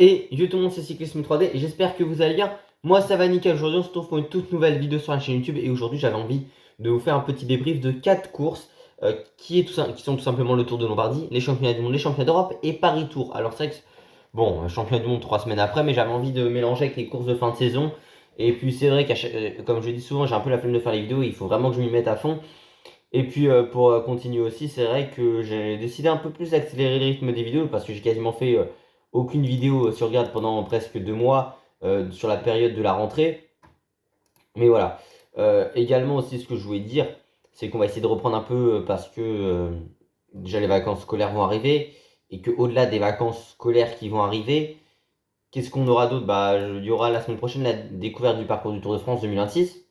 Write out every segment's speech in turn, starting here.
Et yo tout le monde, c'est Cyclisme 3D et j'espère que vous allez bien. Moi ça va nickel, aujourd'hui on se retrouve pour une toute nouvelle vidéo sur la chaîne YouTube et aujourd'hui j'avais envie de vous faire un petit débrief de 4 courses qui sont tout simplement le Tour de Lombardie, les championnats du monde, les championnats d'Europe et Paris Tour. Alors c'est vrai que, bon, championnat du monde 3 semaines après, mais j'avais envie de mélanger avec les courses de fin de saison. Et puis c'est vrai comme je dis souvent, j'ai un peu la flemme de faire les vidéos, il faut vraiment que je m'y mette à fond. Et puis pour continuer aussi, c'est vrai que j'ai décidé un peu plus d'accélérer le rythme des vidéos parce que j'ai quasiment fait aucune vidéo sur Garde pendant presque 2 mois sur la période de la rentrée. Mais voilà. Également aussi ce que je voulais dire, c'est qu'on va essayer de reprendre un peu parce que déjà les vacances scolaires vont arriver et que au-delà des vacances scolaires qui vont arriver, qu'est-ce qu'on aura d'autre? Bah, il y aura la semaine prochaine la découverte du parcours du Tour de France 2026.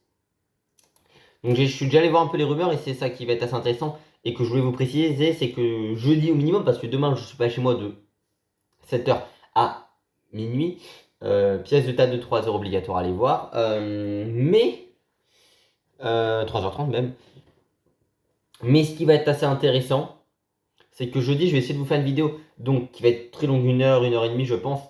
Donc je suis déjà allé voir un peu les rumeurs et c'est ça qui va être assez intéressant et que je voulais vous préciser, c'est que jeudi au minimum, parce que demain je suis pas chez moi de 7h à minuit, pièce de table de 3 heures obligatoire à aller voir, mais 3h30 même. Mais ce qui va être assez intéressant, c'est que jeudi je vais essayer de vous faire une vidéo donc qui va être très longue, 1 heure et demie je pense,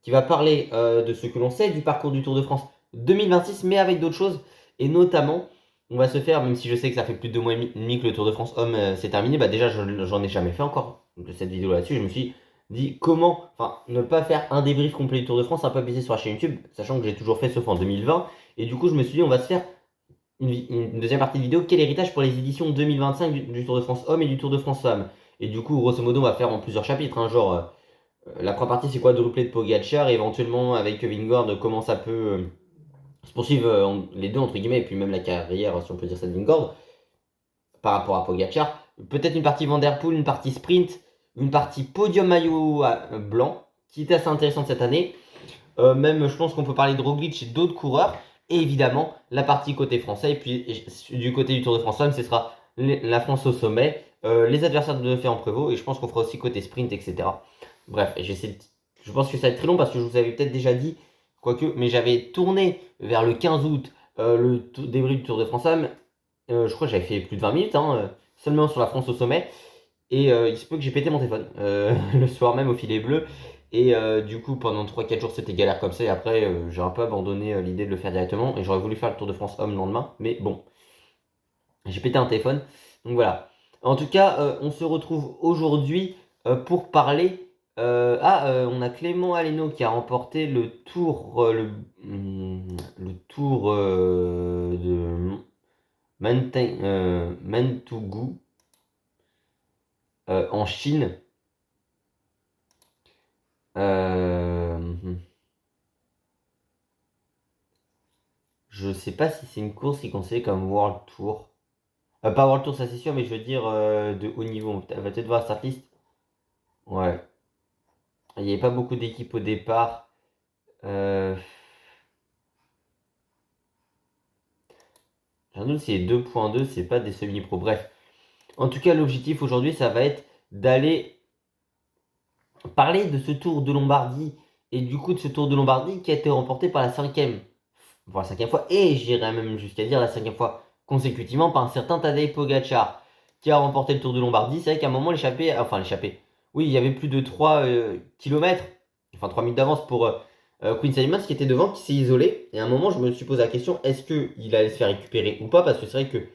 qui va parler de ce que l'on sait du parcours du Tour de France 2026, mais avec d'autres choses. Et notamment, on va se faire, même si je sais que ça fait plus de 2 mois et demi que le Tour de France homme s'est terminé, bah déjà j'en ai jamais fait encore de cette vidéo là-dessus. Je me suis dit comment, enfin, ne pas faire un débrief complet du Tour de France, un peu baisé sur la chaîne YouTube, sachant que j'ai toujours fait sauf en 2020. Et du coup, je me suis dit, on va se faire une deuxième partie de vidéo, quel héritage pour les éditions 2025 du Tour de France homme et du Tour de France femme. Et du coup, grosso modo, on va faire en plusieurs chapitres, hein, genre. La première partie, c'est quoi de replay de Pogacar, et éventuellement avec Vingegaard, comment ça peut se poursuivre les deux, entre guillemets, et puis même la carrière, si on peut dire ça, de Vingegaard, par rapport à Pogacar. Peut-être une partie Van Der Poel, une partie sprint, une partie podium maillot blanc, qui est assez intéressante cette année. Même, je pense qu'on peut parler de Roglic et d'autres coureurs. Et évidemment, la partie côté français, et puis du côté du Tour de France, ce sera la France au sommet, les adversaires de Ferrand-Prévot, et je pense qu'on fera aussi côté sprint, etc. Bref, je pense que ça va être très long parce que je vous avais peut-être déjà dit, quoique, mais j'avais tourné vers le 15 août le débrief du Tour de France Am. Je crois que j'avais fait plus de 20 minutes, hein, seulement sur la France au sommet. Et il se peut que j'ai pété mon téléphone le soir même au filet bleu. Et du coup, pendant 3-4 jours, c'était galère comme ça. Et après, j'ai un peu abandonné l'idée de le faire directement. Et j'aurais voulu faire le Tour de France homme le lendemain. Mais bon, j'ai pété un téléphone. Donc voilà. En tout cas, on se retrouve aujourd'hui pour parler. On a Clément Aleno qui a remporté le tour, le tour de Mantougou en Chine. Je sais pas si c'est une course qui est considérée comme World Tour. Pas World Tour, ça c'est sûr, mais je veux dire de haut niveau. On va peut-être voir sa liste. Ouais. Il n'y avait pas beaucoup d'équipes au départ. Euh... J'ai un doute si les 2.2, c'est pas des semi-pro. Bref. En tout cas, l'objectif aujourd'hui, ça va être d'aller parler de ce Tour de Lombardie. Et du coup, de ce Tour de Lombardie qui a été remporté par la cinquième. Pour la cinquième fois. Et j'irais même jusqu'à dire la cinquième fois consécutivement par un certain Tadej Pogacar qui a remporté le Tour de Lombardie. C'est vrai qu'à un moment, l'échappée. Oui, il y avait plus de 3 km, enfin 3 minutes d'avance pour Quinn Simmons qui était devant, qui s'est isolé. Et à un moment, je me suis posé la question, est-ce qu'il allait se faire récupérer ou pas? Parce que c'est vrai que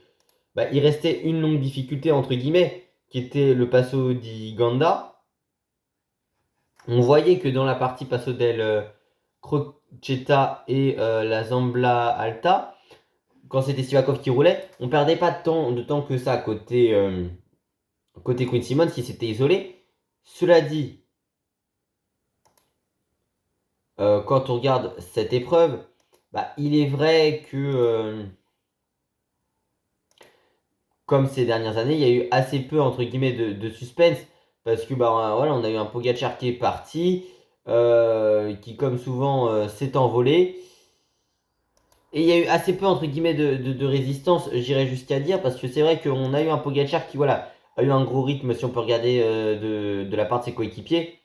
il restait une longue difficulté, entre guillemets, qui était le Passo di Ganda. On voyait que dans la partie Passo del Crocetta et la Zambla Alta, quand c'était Sivakov qui roulait, on perdait pas de temps que ça côté Quinn Simmons qui s'était isolé. Cela dit, quand on regarde cette épreuve, il est vrai que comme ces dernières années, il y a eu assez peu entre guillemets de suspense parce que voilà, on a eu un Pogacar qui est parti, qui comme souvent s'est envolé. Et il y a eu assez peu, entre guillemets, de résistance, j'irais jusqu'à dire, parce que c'est vrai qu'on a eu un Pogacar qui, voilà, a eu un gros rythme, si on peut regarder de la part de ses coéquipiers.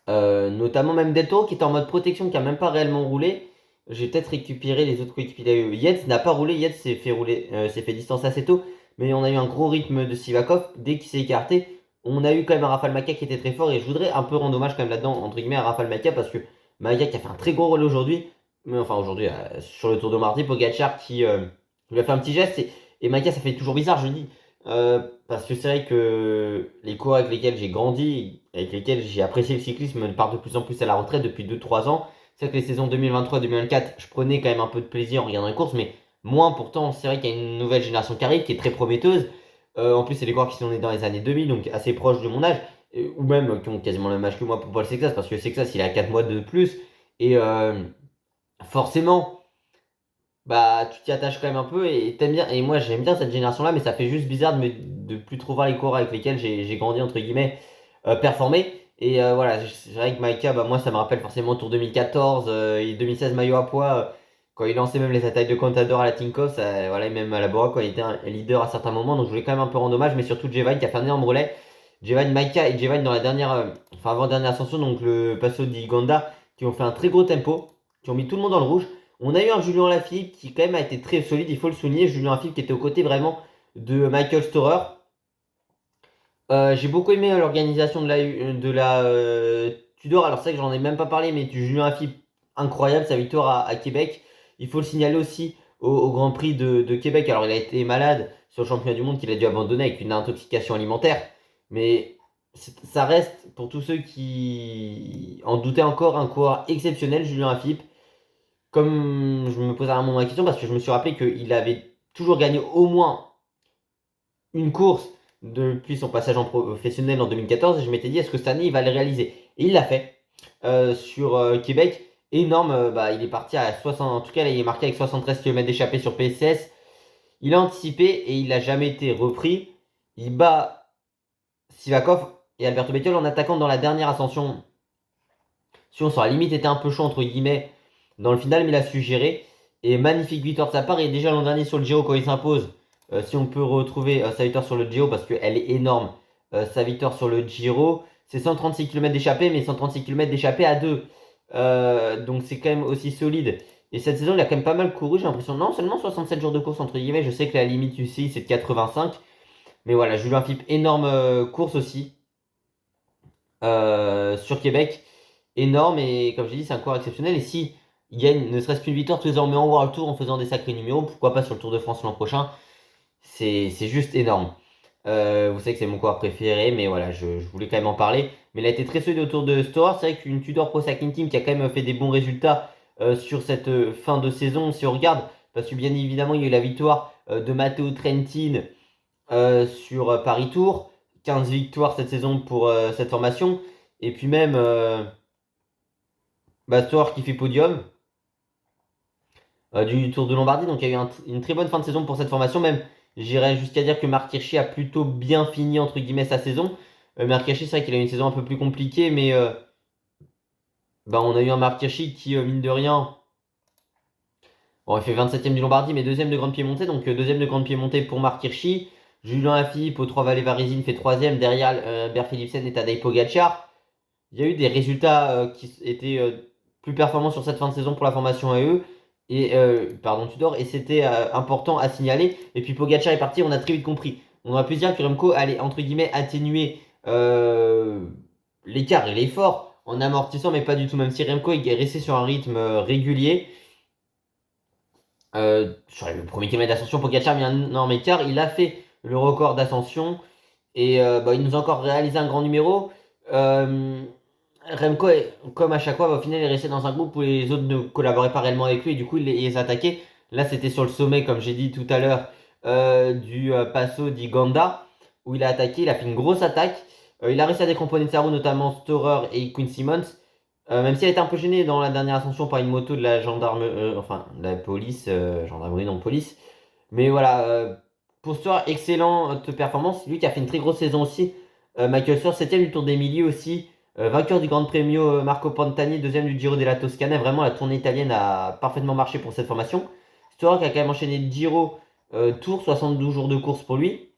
Notamment même Del Toro qui était en mode protection, qui a même pas réellement roulé. J'ai peut-être récupéré les autres coéquipiers. Il a eu Yates n'a pas roulé, Yates s'est fait distance assez tôt, mais on a eu un gros rythme de Sivakov dès qu'il s'est écarté. On a eu quand même un Rafal Makia qui était très fort et je voudrais un peu rendre hommage quand même là-dedans, entre guillemets, à Rafal Makia parce que Makia qui a fait un très gros rôle aujourd'hui, mais enfin aujourd'hui sur le Tour de Mardi, Pogacar qui lui a fait un petit geste et Makia ça fait toujours bizarre, je dis, parce que c'est vrai que les coureurs avec lesquels j'ai grandi, avec lesquels j'ai apprécié le cyclisme, partent de plus en plus à la retraite depuis 2-3 ans. C'est vrai que les saisons 2023-2024, je prenais quand même un peu de plaisir en regardant les courses, mais moins pourtant, c'est vrai qu'il y a une nouvelle génération qui arrive, qui est très prometteuse. En plus, c'est des coureurs qui sont nés dans les années 2000, donc assez proches de mon âge, ou même qui ont quasiment le même âge que moi pour Paul Sexas, parce que Sexas, il a 4 mois de plus. Et forcément, bah, tu t'y attaches quand même un peu et t'aimes bien. Et moi, j'aime bien cette génération-là, mais ça fait juste bizarre de plus trop voir les coureurs avec lesquels j'ai grandi, entre guillemets, performer. Et voilà, c'est vrai que Maïka, bah, moi, ça me rappelle forcément Tour 2014 et 2016 maillot à poids. Quand il lançait même les attaques de Contador à la Tinkoff, voilà, et même à la Bora, quand il était un leader à certains moments. Donc je voulais quand même un peu rendre hommage, mais surtout Jevan qui a fait un énorme relais. Jevan, Maïka et Jevan dans la dernière, enfin avant-dernière ascension, donc le Passo di Ganda, qui ont fait un très gros tempo, qui ont mis tout le monde dans le rouge. On a eu un Julien Lafilippe qui quand même a été très solide, il faut le souligner. Julien Lafilippe qui était aux côtés vraiment de Michael Storer. J'ai beaucoup aimé l'organisation de la Tudor. Alors c'est vrai que j'en ai même pas parlé, mais du Julien Lafilippe, incroyable sa victoire à Québec. Il faut le signaler aussi au Grand Prix de Québec. Alors il a été malade sur le championnat du monde qu'il a dû abandonner avec une intoxication alimentaire. Mais ça reste, pour tous ceux qui en doutaient encore, un coureur exceptionnel, Julien Lafilippe. Comme je me posais à un moment la question, parce que je me suis rappelé qu'il avait toujours gagné au moins une course depuis son passage en professionnel en 2014, et je m'étais dit, est-ce que cette année, il va le réaliser? Et il l'a fait sur Québec. Énorme, bah, il est parti à 60, en tout cas, là, il est marqué avec 73 km d'échappée sur PCS. Il a anticipé et il n'a jamais été repris. Il bat Sivakov et Alberto Bettiol en attaquant dans la dernière ascension. Sur la limite était un peu chaud, entre guillemets, dans le final, mais il a su gérer. Et magnifique victoire de sa part. Et déjà l'an dernier sur le Giro, quand il s'impose, si on peut retrouver sa victoire sur le Giro, parce qu'elle est énorme, sa victoire sur le Giro, c'est 136 km d'échappée, mais 136 km d'échappée à 2. Donc c'est quand même aussi solide. Et cette saison, il a quand même pas mal couru, j'ai l'impression. Non, seulement 67 jours de course, entre guillemets. Je sais que la limite UCI, c'est de 85. Mais voilà, Julien Philippe, énorme course aussi sur Québec. Énorme et comme j'ai dit, c'est un coureur exceptionnel. Et si il gagne ne serait-ce qu'une victoire tous les ans, mais en World Tour en faisant des sacrés numéros, pourquoi pas sur le Tour de France l'an prochain? C'est juste énorme. Vous savez que c'est mon coureur préféré, mais voilà, je voulais quand même en parler. Mais il a été très solide autour de Store. C'est vrai qu'une Tudor Pro Cycling Team qui a quand même fait des bons résultats sur cette fin de saison, si on regarde, parce que bien évidemment, il y a eu la victoire de Matteo Trentin sur Paris Tour. 15 victoires cette saison pour cette formation. Et puis même Store qui fait podium du Tour de Lombardie. Donc il y a eu une très bonne fin de saison pour cette formation. Même, j'irais jusqu'à dire que Marc Hirschi a plutôt bien fini, entre guillemets, sa saison. Marc Hirschi, c'est vrai qu'il a eu une saison un peu plus compliquée, mais bah, on a eu un Marc Hirschi qui, mine de rien, bon, il fait 27ème du Lombardie, mais deuxième de Grande Piémontée. Donc deuxième de Grande Piémontée pour Marc Hirschi. Julien Lafilippe aux 3 Vallées Varizine fait troisième derrière Bert Philipsen et Tadej Pogacar. Il y a eu des résultats qui étaient plus performants sur cette fin de saison pour la formation AE et pardon Tudor et c'était important à signaler. Et puis Pogacar est parti, on a très vite compris. On a pu dire que Remco allait entre guillemets atténuer l'écart et l'effort en amortissant, mais pas du tout. Même si Remco est resté sur un rythme régulier. Sur le premier kilomètre d'ascension, Pogacar a mis un énorme écart. Il a fait le record d'ascension et bah, il nous a encore réalisé un grand numéro. Remco, comme à chaque fois, au final, il est resté dans un groupe où les autres ne collaboraient pas réellement avec lui et du coup, il les attaquait. Là, c'était sur le sommet, comme j'ai dit tout à l'heure, du Passo di Ganda, où il a attaqué. Il a fait une grosse attaque. Il a réussi à décomposer de sa roue, notamment Storer et Quinn Simmons. Même si elle était un peu gênée dans la dernière ascension par une moto de la gendarme, enfin, de la police, gendarmerie, non police. Mais voilà, pour Storer, excellente performance. Lui qui a fait une très grosse saison aussi. Michael Storer, 7ème du Tour d'Emilie aussi. Vainqueur du Grand Premio Marco Pantani, deuxième du Giro della Toscana. Vraiment, la tournée italienne a parfaitement marché pour cette formation. Storer qui a quand même enchaîné le Giro Tour, 72 jours de course pour lui.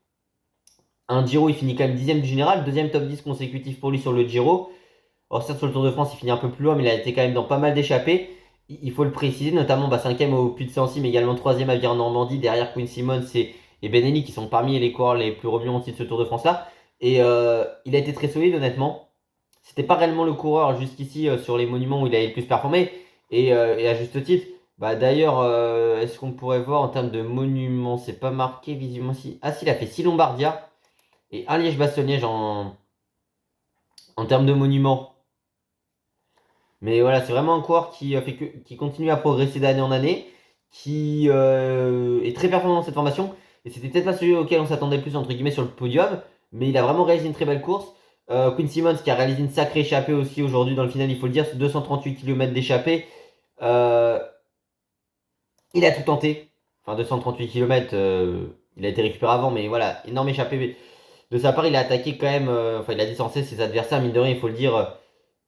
Un Giro, il finit quand même 10ème du général, deuxième top 10 consécutif pour lui sur le Giro. Alors certes, sur le Tour de France, il finit un peu plus loin, mais il a été quand même dans pas mal d'échappées. Il faut le préciser, notamment 5ème au Puy de Sancy, mais également 3ème à Vire-en-Normandie, derrière Quinn Simmons et Benelli, qui sont parmi les coureurs les plus remuants aussi de ce Tour de France-là. Et il a été très solide, honnêtement. C'était pas réellement le coureur jusqu'ici sur les monuments où il avait le plus performé. Et à juste titre. Bah d'ailleurs, est-ce qu'on pourrait voir en termes de monuments, c'est pas marqué visiblement si. Ah si, il a fait 6 Lombardia et un Liège-Bastogne-Liège en termes de monuments. Mais voilà, c'est vraiment un coureur qui continue à progresser d'année en année, qui est très performant dans cette formation. Et c'était peut-être pas celui auquel on s'attendait le plus, entre guillemets, sur le podium, mais il a vraiment réalisé une très belle course. Quinn Simmons qui a réalisé une sacrée échappée aussi aujourd'hui dans le final, il faut le dire, c'est 238 km d'échappée. Euh, il a tout tenté. Enfin, 238 km, il a été récupéré avant, mais voilà, énorme échappée de sa part. Il a attaqué quand même, enfin, il a distancé ses adversaires, mine de rien, il faut le dire.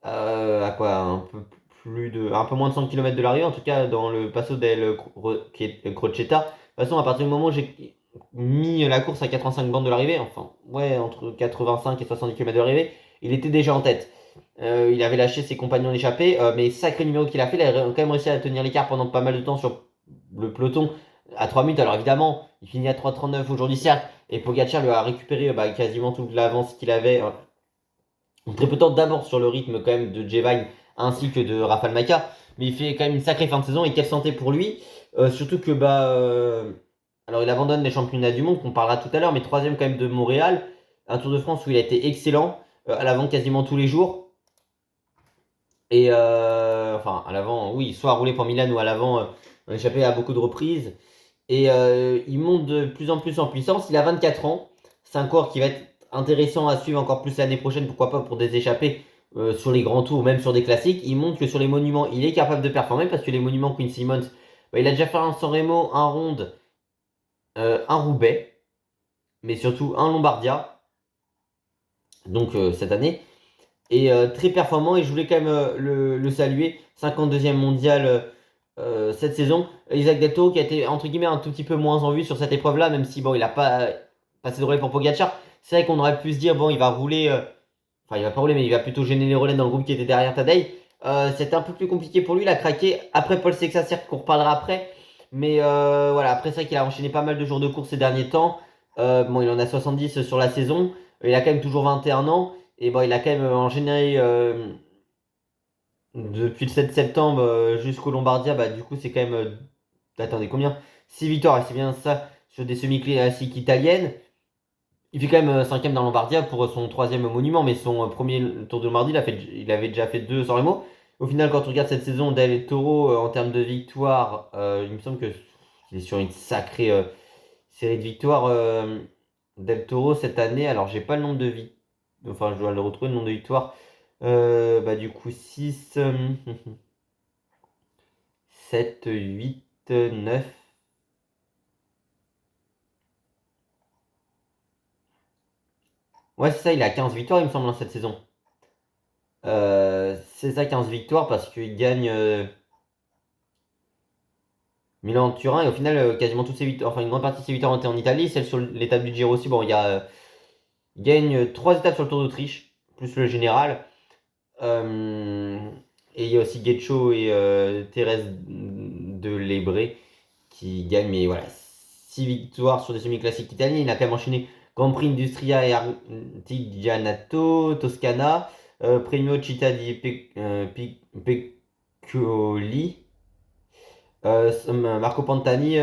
À quoi un peu moins de 100 km de l'arrivée, en tout cas dans le Passo Crocetta. De toute façon, à partir du moment où j'ai mis la course à 85 bandes de l'arrivée, enfin, ouais, entre 85 et 70 km de l'arrivée, il était déjà en tête. Il avait lâché ses compagnons d'échappée, mais sacré numéro qu'il a fait, il a quand même réussi à tenir l'écart pendant pas mal de temps sur le peloton à 3 minutes. Alors évidemment, il finit à 3,39 aujourd'hui, certes, et Pogacar lui a récupéré quasiment toute l'avance qu'il avait. Très peu de temps d'abord sur le rythme quand même de Jevine ainsi que de Rafael Maika, mais il fait quand même une sacrée fin de saison et quelle santé pour lui. Surtout que alors il abandonne les championnats du monde qu'on parlera tout à l'heure, mais troisième quand même de Montréal, un Tour de France où il a été excellent, à l'avant quasiment tous les jours. Et enfin à l'avant, oui, soit à rouler pour Milan ou à l'avant, en échappé à beaucoup de reprises. Et il monte de plus en plus en puissance. Il a 24 ans. C'est un coureur qui va être intéressant à suivre encore plus l'année prochaine, pourquoi pas pour des échappées sur les grands tours, même sur des classiques. Il montre que sur les monuments, il est capable de performer parce que les monuments Queen Simmons, il a déjà fait un San Remo, un Ronde, un Roubaix, mais surtout un Lombardia, donc cette année. Et très performant, et je voulais quand même le saluer. 52e mondial cette saison. Isaac Del Toro qui a été entre guillemets un tout petit peu moins en vue sur cette épreuve-là, même si bon, il a pas passé de relais pour Pogacar. C'est vrai qu'on aurait pu se dire, bon, il va rouler, enfin, il va pas rouler, mais il va plutôt gêner les relais dans le groupe qui était derrière Tadej. C'était un peu plus compliqué pour lui, il a craqué. Après Paul Sexa, certes, qu'on reparlera après. Mais voilà, après, c'est vrai qu'il a enchaîné pas mal de jours de course ces derniers temps. Bon, il en a 70 sur la saison. Il a quand même toujours 21 ans. Et bon, il a quand même enchaîné depuis le 7 septembre jusqu'au Lombardia. Bah, du coup, c'est quand même. Attendez, combien? 6 victoires, c'est bien ça, sur des semi-classiques italiennes. Il fait quand même cinquième dans Lombardia pour son troisième monument, mais son premier Tour de Lombardie, il avait déjà fait deux sans Remo. Au final, quand on regarde cette saison, Del Toro, en termes de victoires, il me semble qu'il est sur une sacrée série de victoires. Del Toro cette année, alors j'ai pas le nombre de victoires, enfin je dois le retrouver, le nombre de victoires. Bah, du coup, 6, 7, 8, 9. Ouais, c'est ça, il a 15 victoires, il me semble, dans cette saison. C'est ça, 15 victoires, parce qu'il gagne Milan-Turin, et au final, quasiment toutes ses victoires, enfin une grande partie de ses victoires ont été en Italie, celle sur l'étape du Giro aussi. Bon, il gagne 3 étapes sur le Tour d'Autriche, plus le général. Euh, et il y a aussi Getcho et Thérèse de Lebré qui gagnent, mais voilà, 6 victoires sur des semi-classiques italiens. Il a quand même enchaîné Grand Prix Industria et Artigianato, Toscana, Premio Città di Peccoli. Marco Pantani,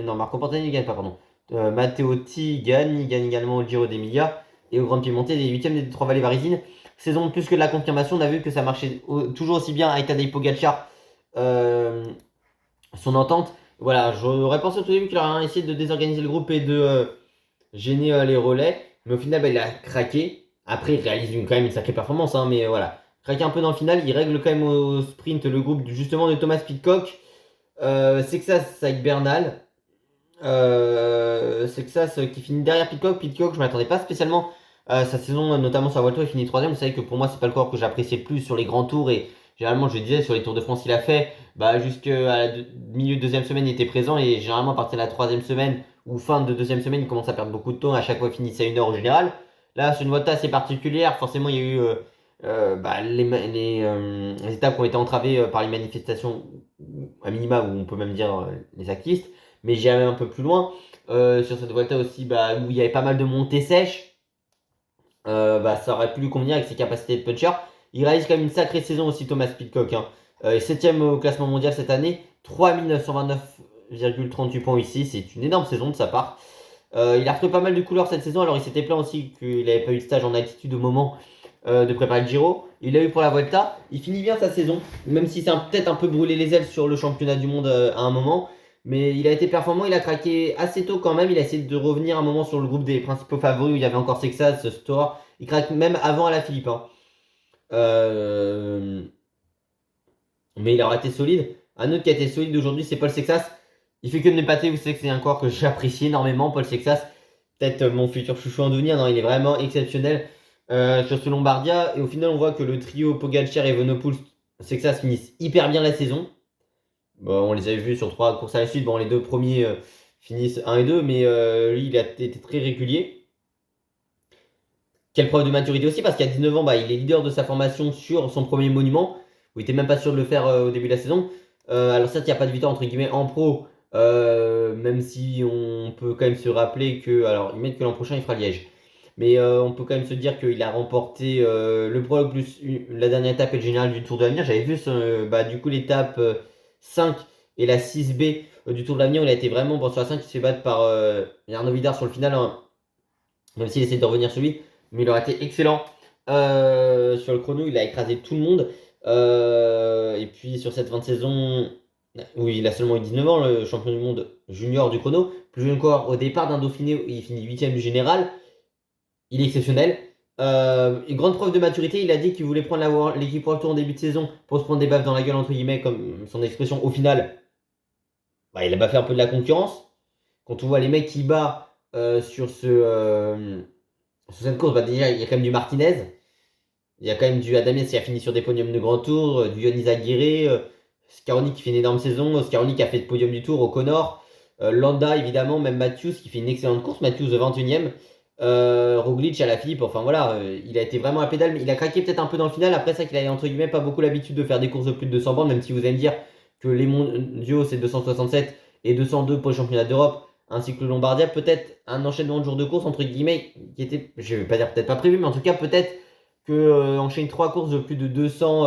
non, Marco Pantani ne gagne pas, pardon. Matteotti gagne, il gagne également au Giro d'Emilia et au Grand Piemonte, des huitièmes des trois vallées varisines. Saison de plus que de la confirmation, on a vu que ça marchait toujours aussi bien avec Tadej Pogacar, euh, son entente. Voilà, j'aurais pensé au tout début qu'il aurait essayé de désorganiser le groupe et de gêner les relais, mais au final, bah, il a craqué. Après, il réalise quand même une sacrée performance, hein, mais voilà. Craqué un peu dans le final, il règle quand même au sprint le groupe justement de Thomas Pidcock. C'est que ça, c'est avec Bernal. C'est que ça, qui finit derrière Pitcock. Pitcock, je m'attendais pas spécialement à sa saison, notamment sa Vuelta, il finit troisième. Vous savez que pour moi, c'est pas le coureur que j'appréciais le plus sur les grands tours. Et généralement, je le disais, sur les Tours de France, il a fait. Bah, jusqu'à la milieu de deuxième semaine, il était présent. Et généralement, à partir de la troisième semaine ou fin de deuxième semaine, il commence à perdre beaucoup de temps. À chaque fois, il finissait à 1 heure au général. Là, c'est une Vuelta assez particulière. Forcément, il y a eu les étapes qui ont été entravées par les manifestations, à minima, ou on peut même dire les activistes. Mais j'irai même un peu plus loin. Sur cette Vuelta aussi, bah, où il y avait pas mal de montées sèches. ça aurait pu lui convenir avec ses capacités de puncher. Il réalise quand même une sacrée saison aussi, Thomas Pidcock, hein. 7ème au classement mondial cette année, 3929,38 points ici, c'est une énorme saison de sa part. Il a retrouvé pas mal de couleurs cette saison, alors il s'était plaint aussi qu'il n'avait pas eu de stage en altitude au moment de préparer le Giro. Il l'a eu pour la Vuelta. Il finit bien sa saison, même si c'est peut-être un peu brûlé les ailes sur le championnat du monde à un moment. Mais il a été performant, il a craqué assez tôt quand même. Il a essayé de revenir un moment sur le groupe des principaux favoris où il y avait encore Sexas, Store. Il craque même avant Alaphilippe, hein. Euh, Mais il aura été solide. Un autre qui a été solide aujourd'hui, c'est Paul Sexas. Il fait que de m'épater. Vous savez que c'est un corps que j'apprécie énormément, Paul Sexas. Peut-être mon futur chouchou en devenir. Non, il est vraiment exceptionnel sur ce Lombardia. Et au final, on voit que le trio Pogacar, Evenepoel, Sexas finissent hyper bien la saison. Bon, on les avait vus sur 3 courses à la suite. Bon, les deux premiers finissent 1 et 2, mais lui, il a été très régulier. Quelle preuve de maturité aussi, parce qu'à 19 ans, bah, il est leader de sa formation sur son premier monument, où il était même pas sûr de le faire au début de la saison. Alors certes, il n'y a pas de victoire entre guillemets en pro, même si on peut quand même se rappeler que, alors ils mettent que l'an prochain il fera Liège, mais on peut quand même se dire qu'il a remporté le prologue plus la dernière étape et le général du Tour de l'Avenir. J'avais vu du coup l'étape 5 et la 6B du Tour de l'Avenir, où il a été vraiment bon sur la 5, il se fait battre par Arnaud Vidar sur le final, hein, même s'il essaie de revenir sur lui, mais il aurait été excellent. Sur le chrono, il a écrasé tout le monde. Et puis sur cette fin de saison, où il a seulement eu 19 ans, le champion du monde junior du chrono, plus jeune encore au départ d'un Dauphiné, où il finit 8ème du général, il est exceptionnel. Une grande preuve de maturité, il a dit qu'il voulait prendre l'équipe pour le tour en début de saison pour se prendre des baffes dans la gueule, entre guillemets, comme son expression. Au final, bah, il a fait un peu de la concurrence. Quand on voit les mecs qui bat sur cette course, bah, déjà, il y a quand même du Martinez. Il y a quand même du Adamias qui a fini sur des podiums de grand tour, du Yonis Aguirre, Scaroni qui fait une énorme saison, Scaroni qui a fait le podium du tour, O'Connor, Landa évidemment, même Matthews qui fait une excellente course, Matthews 21ème, Roglic à la Philippe, enfin voilà, il a été vraiment à pédale, mais il a craqué peut-être un peu dans le final. Après ça qu'il a entre guillemets pas beaucoup l'habitude de faire des courses de plus de 200 bornes, même si vous allez me dire que les mondiaux c'est 267 et 202 pour le championnat d'Europe, ainsi que le Lombardia, peut-être un enchaînement de jours de course entre guillemets qui était, je vais pas dire peut-être pas prévu, mais en tout cas peut-être que enchaîner 3 courses de plus de 200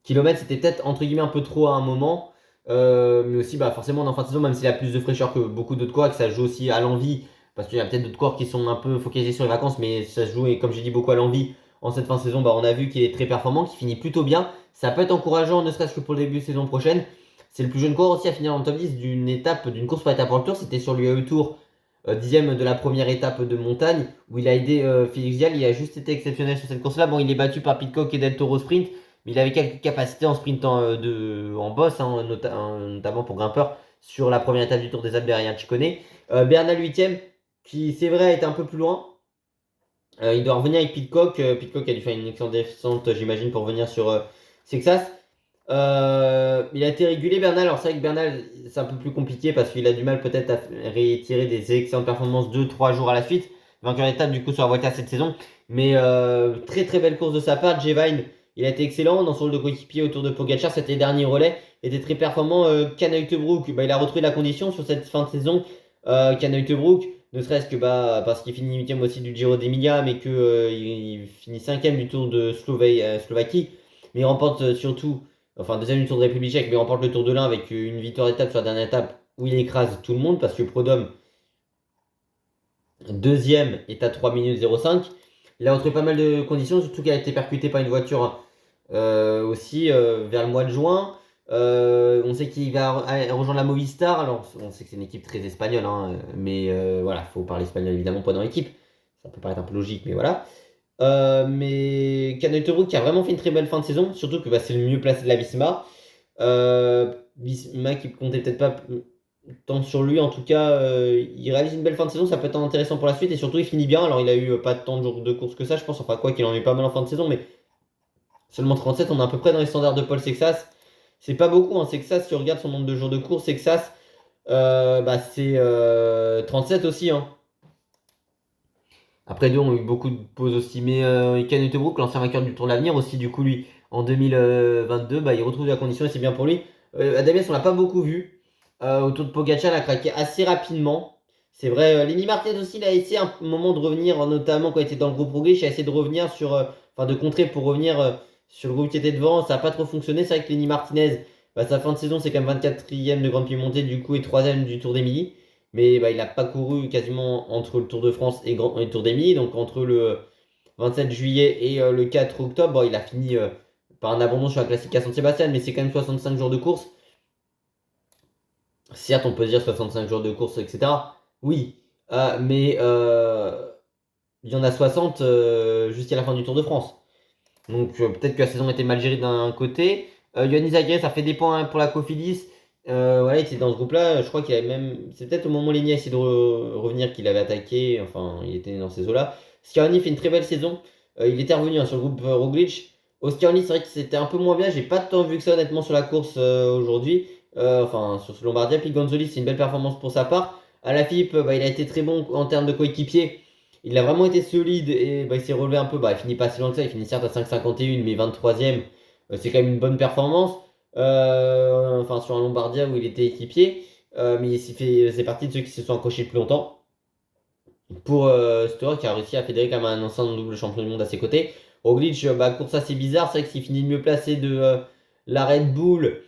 km, c'était peut-être entre guillemets un peu trop à un moment. Mais aussi, bah, forcément, en fin de saison, même s'il a plus de fraîcheur que beaucoup d'autres coureurs, que ça joue aussi à l'envie, parce qu'il y a peut-être d'autres coureurs qui sont un peu focalisés sur les vacances, mais ça se joue, et comme j'ai dit, beaucoup à l'envie. En cette fin de saison, bah, on a vu qu'il est très performant, qu'il finit plutôt bien. Ça peut être encourageant, ne serait-ce que pour le début de saison prochaine. C'est le plus jeune coureur aussi à finir dans le top 10 d'une course par étape pour le tour. C'était sur l'UAE Tour, 10ème de la première étape de montagne, où il a aidé Félix Vial. Il a juste été exceptionnel sur cette course-là. Bon, il est battu par Pidcock et Del Toro Sprint, mais il avait quelques capacités en sprintant en boss, hein, notamment pour grimpeur, sur la première étape du Tour des Alpes derrière Chicone. Bernal 8ème, qui c'est vrai est un peu plus loin. Il doit revenir avec Pidcock. Pidcock a dû faire une excellente descente, j'imagine, pour revenir sur Sexas. Il a été régulé, Bernal. Alors c'est vrai que Bernal, c'est un peu plus compliqué parce qu'il a du mal peut-être à retirer des excellentes performances 2-3 jours à la suite. Vainqueur d'étape du coup sur la Vuelta cette saison. Mais très très belle course de sa part. Jevine, il a été excellent dans son rôle de coéquipier autour de Pogacar. C'était les derniers relais. Il était très performant. Canautebroek, il a retrouvé la condition sur cette fin de saison. Canautebroek, ne serait-ce que parce qu'il finit 8ème aussi du Giro d'Emilia, mais qu'il il finit 5ème du Tour de Slovaquie. Mais il remporte surtout, enfin deuxième du Tour de République tchèque, mais il remporte le Tour de l'Ain avec une victoire d'étape sur la dernière étape où il écrase tout le monde, parce que Prodhomme, deuxième, est à 3 minutes 05. Il a retrouvé pas mal de conditions, surtout qu'il a été percuté par une voiture aussi vers le mois de juin. On sait qu'il va rejoindre la Movistar. Alors, on sait que c'est une équipe très espagnole, hein, mais voilà, il faut parler espagnol évidemment pas dans l'équipe. Ça peut paraître un peu logique, mais voilà. Mais Cannetero qui a vraiment fait une très belle fin de saison, surtout que c'est le mieux placé de la Visma. Visma qui comptait peut-être pas tant sur lui, en tout cas, il réalise une belle fin de saison, ça peut être intéressant pour la suite, et surtout il finit bien. Alors il a eu pas tant de jours de course que ça, je pense, enfin quoi qu'il en ait pas mal en fin de saison, mais seulement 37, on est à peu près dans les standards de Paul Sexas. C'est pas beaucoup, hein. Sexas, si on regarde son nombre de jours de course, Sexas, c'est 37 aussi, hein. Après deux, on a eu beaucoup de pauses aussi. Mais Brook, l'ancien vainqueur du Tour de l'Avenir, aussi, du coup, lui, en 2022, il retrouve la condition et c'est bien pour lui. Adamias, on l'a pas beaucoup vu. Autour de Pogacar, il a craqué assez rapidement. C'est vrai, Lenny Martinez aussi, il a essayé un moment de revenir, notamment quand il était dans le groupe Roglic, il a essayé de revenir sur, enfin de contrer pour revenir sur le groupe qui était devant, ça n'a pas trop fonctionné. C'est vrai que Lenny Martinez, bah, sa fin de saison, c'est quand même 24e de Grande Piémontée, du coup, et 3e du Tour d'Émilie. Mais bah, il n'a pas couru quasiment entre le Tour de France et le Tour d'Émilie, donc entre le 27 juillet et le 4 octobre, bon, il a fini par un abandon sur la classique à San-Sébastien, mais c'est quand même 65 jours de course. Certes, on peut dire 65 jours de course, etc. Oui, mais il y en a 60 jusqu'à la fin du Tour de France. Donc peut-être que la saison était mal gérée d'un côté. Yannis Zagreb, ça fait des points pour la Cofidis. Voilà, il était dans ce groupe-là. Je crois qu'il avait même. C'est peut-être au moment où Lenny a essayé de revenir qu'il avait attaqué. Enfin, il était dans ces eaux-là. Schiavoni fait une très belle saison. Il était revenu sur le groupe Roglic. Au Schiavoni, c'est vrai que c'était un peu moins bien. J'ai pas tant vu que ça honnêtement sur la course aujourd'hui. Enfin, sur ce Lombardia. Puis Gonzoli, c'est une belle performance pour sa part. Alaphilippe, bah, il a été très bon en termes de coéquipier. Il a vraiment été solide et bah, il s'est relevé un peu. Bah, il finit pas si loin que ça. Il finit certes à 5,51, mais 23e. C'est quand même une bonne performance. Enfin, sur un Lombardia où il était équipier. Mais c'est parti de ceux qui se sont accrochés le plus longtemps. Pour Storer qui a réussi à fédérer comme un ancien double champion du monde à ses côtés. Roglic, bah, course assez bizarre. C'est vrai que s'il finit mieux placé de la Red Bull,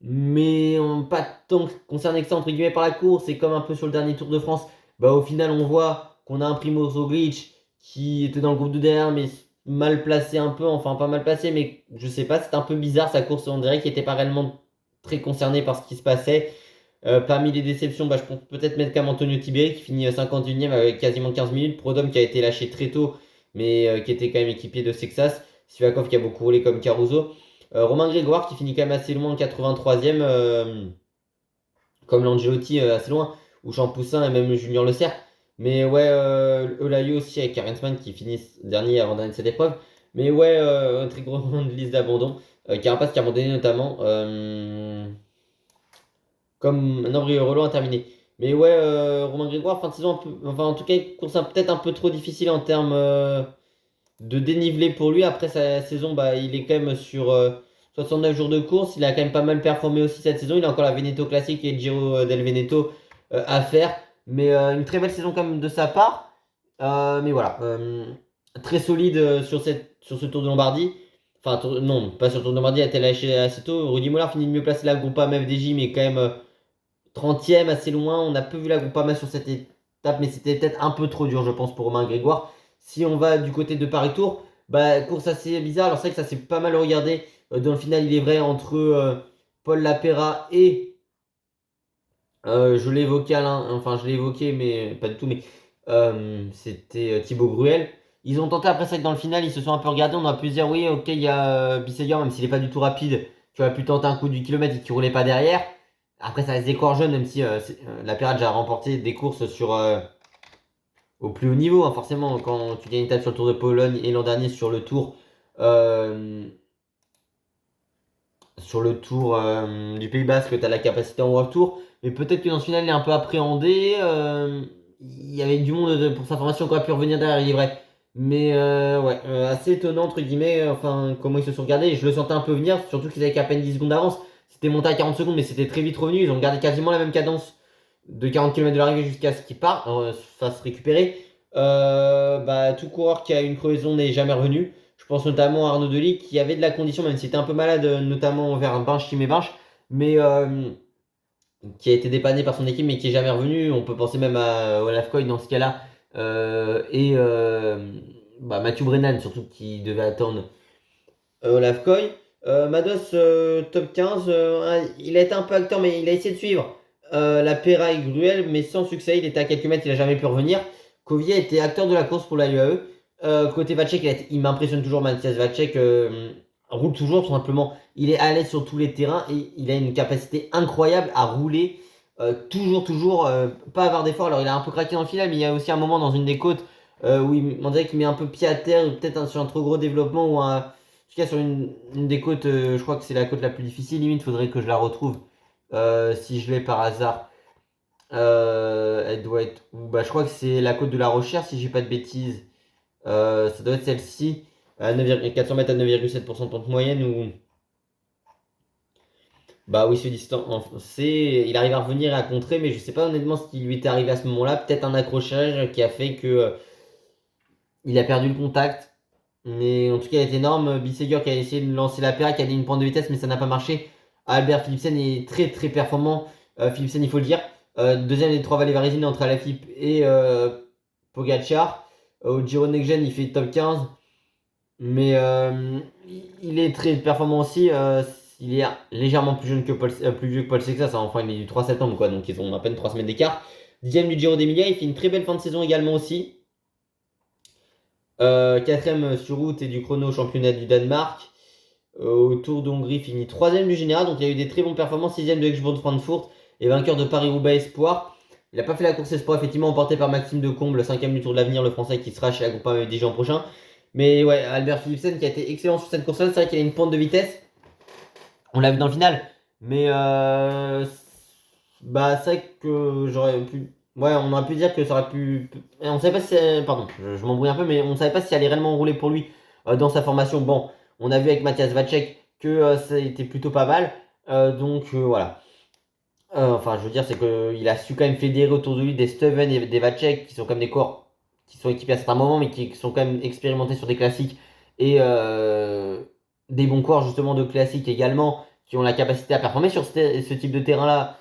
mais pas tant concerné que ça entre guillemets par la course. Et comme un peu sur le dernier Tour de France, bah, au final, on voit qu'on a un Primoz Roglic qui était dans le groupe de derrière, mais mal placé un peu. Enfin, pas mal placé, mais je sais pas, c'était un peu bizarre sa course. On dirait qu'il était pas réellement très concerné par ce qui se passait. Parmi les déceptions, bah, je pense peut-être mettre comme Antonio Tiberi qui finit 51e avec quasiment 15 minutes. Prodhomme qui a été lâché très tôt, mais qui était quand même équipier de Sexas. Sivakov qui a beaucoup roulé comme Caruso. Romain Grégoire qui finit quand même assez loin en 83e, comme Langelotti assez loin, ou Jean Poussin et même Junior Le Cerf. Mais ouais, Eulayo aussi avec Karensman qui finit dernier avant dernier de cette épreuve. Mais ouais, une très grande liste d'abandon. Carapace qui a abandonné notamment. Comme non, Riolo a terminé. Mais ouais, Romain Grégoire, fin de saison, enfin en tout cas, course peut-être un peu trop difficile en termes de dénivelé pour lui. Après sa saison, bah, il est quand même sur 69 jours de course. Il a quand même pas mal performé aussi cette saison. Il a encore la Veneto Classique et le Giro del Veneto à faire. Mais une très belle saison quand même de sa part. Mais voilà, très solide sur ce Tour de Lombardie. Enfin, non, pas sur le Tour de Lombardie, a été lâché assez tôt. Rudy Mollard finit de mieux placer la Groupama FDJ, mais quand même 30e, assez loin. On a peu vu la Groupama sur cette étape, mais c'était peut-être un peu trop dur, je pense, pour Romain Grégoire. Si on va du côté de Paris-Tour, bah, course assez bizarre. Alors, c'est vrai que ça s'est pas mal regardé dans le final, il est vrai, entre Paul Lapera et je l'ai évoqué enfin, je l'ai évoqué, mais pas du tout, mais c'était Thibaut Gruel. Ils ont tenté après ça que dans le final, ils se sont un peu regardés. On a pu se dire, oui, ok, il y a Bissegger, même s'il n'est pas du tout rapide, qui aurait pu tenter un coup du kilomètre et qui roulait pas derrière. Après, ça reste des corps jeunes, même si la Pirate a remporté des courses au plus haut niveau. Hein, forcément, quand tu gagnes une étape sur le Tour de Pologne et l'an dernier sur le tour du Pays Basque, tu as la capacité en World Tour. Mais peut-être que dans ce final, il est un peu appréhendé. Il y avait du monde pour sa formation qui aurait pu revenir derrière, il est vrai. Mais ouais, assez étonnant, entre guillemets, enfin, comment ils se sont regardés. Et je le sentais un peu venir, surtout qu'ils avaient qu'à peine 10 secondes d'avance. C'était monté à 40 secondes, mais c'était très vite revenu. Ils ont gardé quasiment la même cadence de 40 km de l'arrivée jusqu'à ce qu'ils partent, fassent récupérer. Bah, tout coureur qui a une crevaison n'est jamais revenu. Je pense notamment à Arnaud Delis qui avait de la condition, même s'il était un peu malade, notamment vers Binche, Team et Binche, mais qui a été dépanné par son équipe, mais qui est jamais revenu. On peut penser même à Olaf Koy dans ce cas-là, et bah, Mathieu Brennan, surtout qui devait attendre Olaf Koy. Mados, top 15, il a été un peu acteur, mais il a essayé de suivre la Pera et Gruel, mais sans succès. Il était à quelques mètres, il n'a jamais pu revenir. Kovia était acteur de la course pour la UAE. Côté Vacek, il m'impressionne toujours. Mathias Vacek roule toujours, tout simplement. Il est à l'aise sur tous les terrains et il a une capacité incroyable à rouler. Toujours, pas avoir d'effort. Alors, il a un peu craqué dans le final, mais il y a aussi un moment dans une des côtes où on dirait qu'il met un peu pied à terre, peut-être sur un trop gros développement ou en tout cas sur une des côtes. Je crois que c'est la côte la plus difficile. Limite, faudrait que je la retrouve si je l'ai par hasard. Elle doit être bah, je crois que c'est la côte de la Rochère, si j'ai pas de bêtises. Ça doit être celle-ci, à 400 mètres à 9,7% de pente moyenne. Bah oui, il arrive à revenir et à contrer, mais je sais pas honnêtement ce qui lui était arrivé à ce moment-là. Peut-être un accrochage qui a fait que il a perdu le contact. Mais en tout cas, il est énorme. Bisseger qui a essayé de lancer la PA, qui a mis une pointe de vitesse, mais ça n'a pas marché. Albert Philipsen est très très performant. Philipsen, il faut le dire. Deuxième des trois Vallée Varesine entre Alaphilippe et Pogacar. Au Giro Next Gen, il fait top 15. Mais il est très performant aussi. Il est légèrement plus jeune que plus vieux que Paul Sexas. Enfin, il est du 3 septembre, quoi. Donc, ils ont à peine 3 semaines d'écart. Dixième du Giro d'Emilia. Il fait une très belle fin de saison également aussi. Quatrième sur route et du chrono au championnat du Danemark. Au Tour d'Hongrie, finit troisième du général. Donc, il y a eu des très bonnes performances. Sixième de Expo de Francfort et vainqueur de Paris-Roubaix Espoir. Il n'a pas fait la course Espoir, effectivement, emporté par Maxime de Comble, cinquième du Tour de l'Avenir, le français qui sera chez la Groupama FDJ en prochain. Mais ouais, Albert Philipsen qui a été excellent sur cette course-là. C'est vrai qu'il a une pente de vitesse. On l'a vu dans le final. Mais bah, c'est vrai que j'aurais pu. Ouais, on aurait pu dire que ça aurait pu. On savait pas si. Pardon, je m'embrouille un peu, mais on savait pas si ça allait réellement rouler pour lui dans sa formation. Bon, on a vu avec Mathias Vacek que ça a été plutôt pas mal. Donc voilà. Enfin, je veux dire, c'est qu'il a su quand même fédérer autour de lui des Steven et des Vacek qui sont comme des corps qui sont équipés à certains moments, mais qui sont quand même expérimentés sur des classiques et des bons corps justement de classiques également qui ont la capacité à performer sur ce type de terrain-là.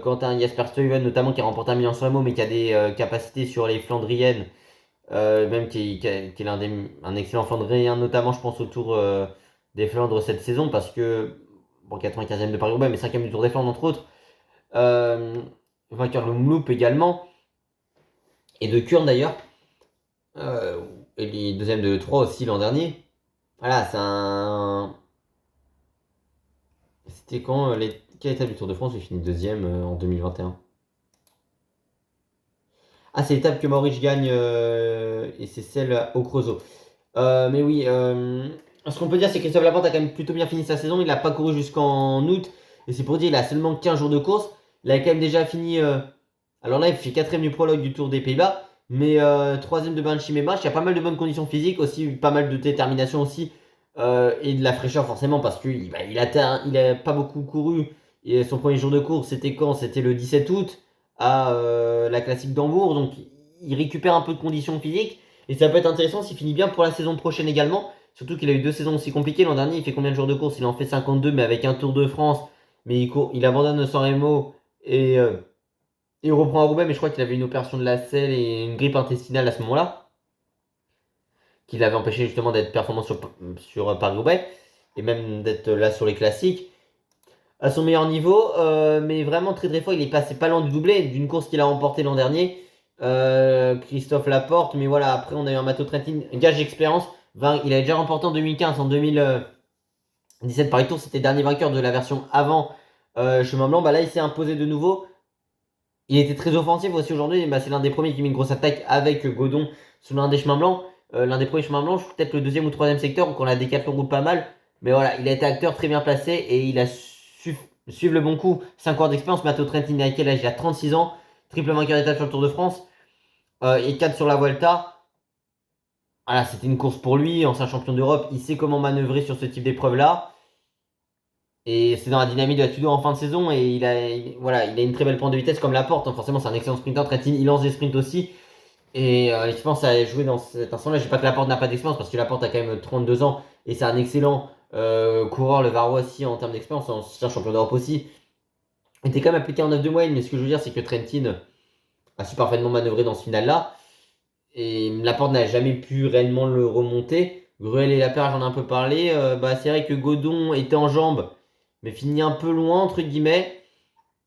Quand un Jasper Stuyven notamment qui a remporté un Milan-San Remo, mais qui a des capacités sur les Flandriennes, même qui est un excellent Flandrien, notamment je pense au Tour des Flandres cette saison, parce que, bon, 95e de Paris-Roubaix, mais 5e du Tour des Flandres entre autres. Euh, Vainqueur de Mloup également. Et de Kurn d'ailleurs. Euh, et puis deuxième de 3 aussi l'an dernier. Voilà, c'est un. C'était quand quelle étape du Tour de France il finit deuxième en 2021? Ah, c'est l'étape que Maurice gagne et c'est celle au Creusot. Mais oui, ce qu'on peut dire, c'est que Christophe Laporte a quand même plutôt bien fini sa saison. Il n'a pas couru jusqu'en août. Et c'est pour dire, il a seulement 15 jours de course. Il a quand même déjà fini. Alors là, il fait quatrième du prologue du Tour des Pays-Bas. Mais troisième de Banchim-et-Marche. Il y a pas mal de bonnes conditions physiques. Aussi, pas mal de détermination aussi. Et de la fraîcheur, forcément, parce qu'il il a pas beaucoup couru. Et son premier jour de course, c'était quand? C'était le 17 août à la classique d'Hambourg. Donc, il récupère un peu de conditions physiques. Et ça peut être intéressant s'il finit bien pour la saison prochaine également. Surtout qu'il a eu deux saisons aussi compliquées. L'an dernier, il fait combien de jours de course? Il en fait 52, mais avec un Tour de France. Mais il abandonne San Remo et il reprend à Roubaix. Mais je crois qu'il avait une opération de la selle et une grippe intestinale à ce moment-là, qui l'avait empêché justement d'être performant sur Paris-Roubaix et même d'être là sur les classiques à son meilleur niveau. Mais vraiment très très fort. Il est passé pas loin du doublé d'une course qu'il a remporté l'an dernier. Christophe Laporte, mais voilà, après on a eu un Matteo Trentin, gage d'expérience. Il avait déjà remporté en 2015, en 2017 Paris Tour, c'était le dernier vainqueur de la version avant Chemin Blanc. Bah là, il s'est imposé de nouveau. Il était très offensif aussi aujourd'hui. Bah, c'est l'un des premiers qui met une grosse attaque avec Godon sur l'un des chemins blancs. L'un des premiers chemins blancs, peut-être le deuxième ou troisième secteur, où on a Décathlon roule pas mal. Mais voilà, il a été acteur très bien placé et il a su suivre le bon coup. 5 ans d'expérience. Matteo Trentin, à quel âge? Il a 36 ans. Triple vainqueur d'étape sur le Tour de France. Et 4 sur la Vuelta. Voilà, c'était une course pour lui, ancien champion d'Europe. Il sait comment manœuvrer sur ce type d'épreuve-là. Et c'est dans la dynamique de la Tudor en fin de saison. Et voilà, il a une très belle pointe de vitesse comme Laporte. Forcément, c'est un excellent sprinter. Trentin, il lance des sprints aussi. Et l'expérience a joué dans cet instant-là. Je ne dis pas que Laporte n'a pas d'expérience parce que Laporte a quand même 32 ans. Et c'est un excellent coureur, le Varois aussi, en termes d'expérience. Ancien champion d'Europe aussi. Il était quand même appliqué en 9 de moyenne. Mais ce que je veux dire, c'est que Trentin a su parfaitement manœuvrer dans ce final-là. Et Laporte n'a jamais pu réellement le remonter. Gruel et Lapierre, j'en ai un peu parlé. Bah, c'est vrai que Godon était en jambes, mais finit un peu loin, entre guillemets.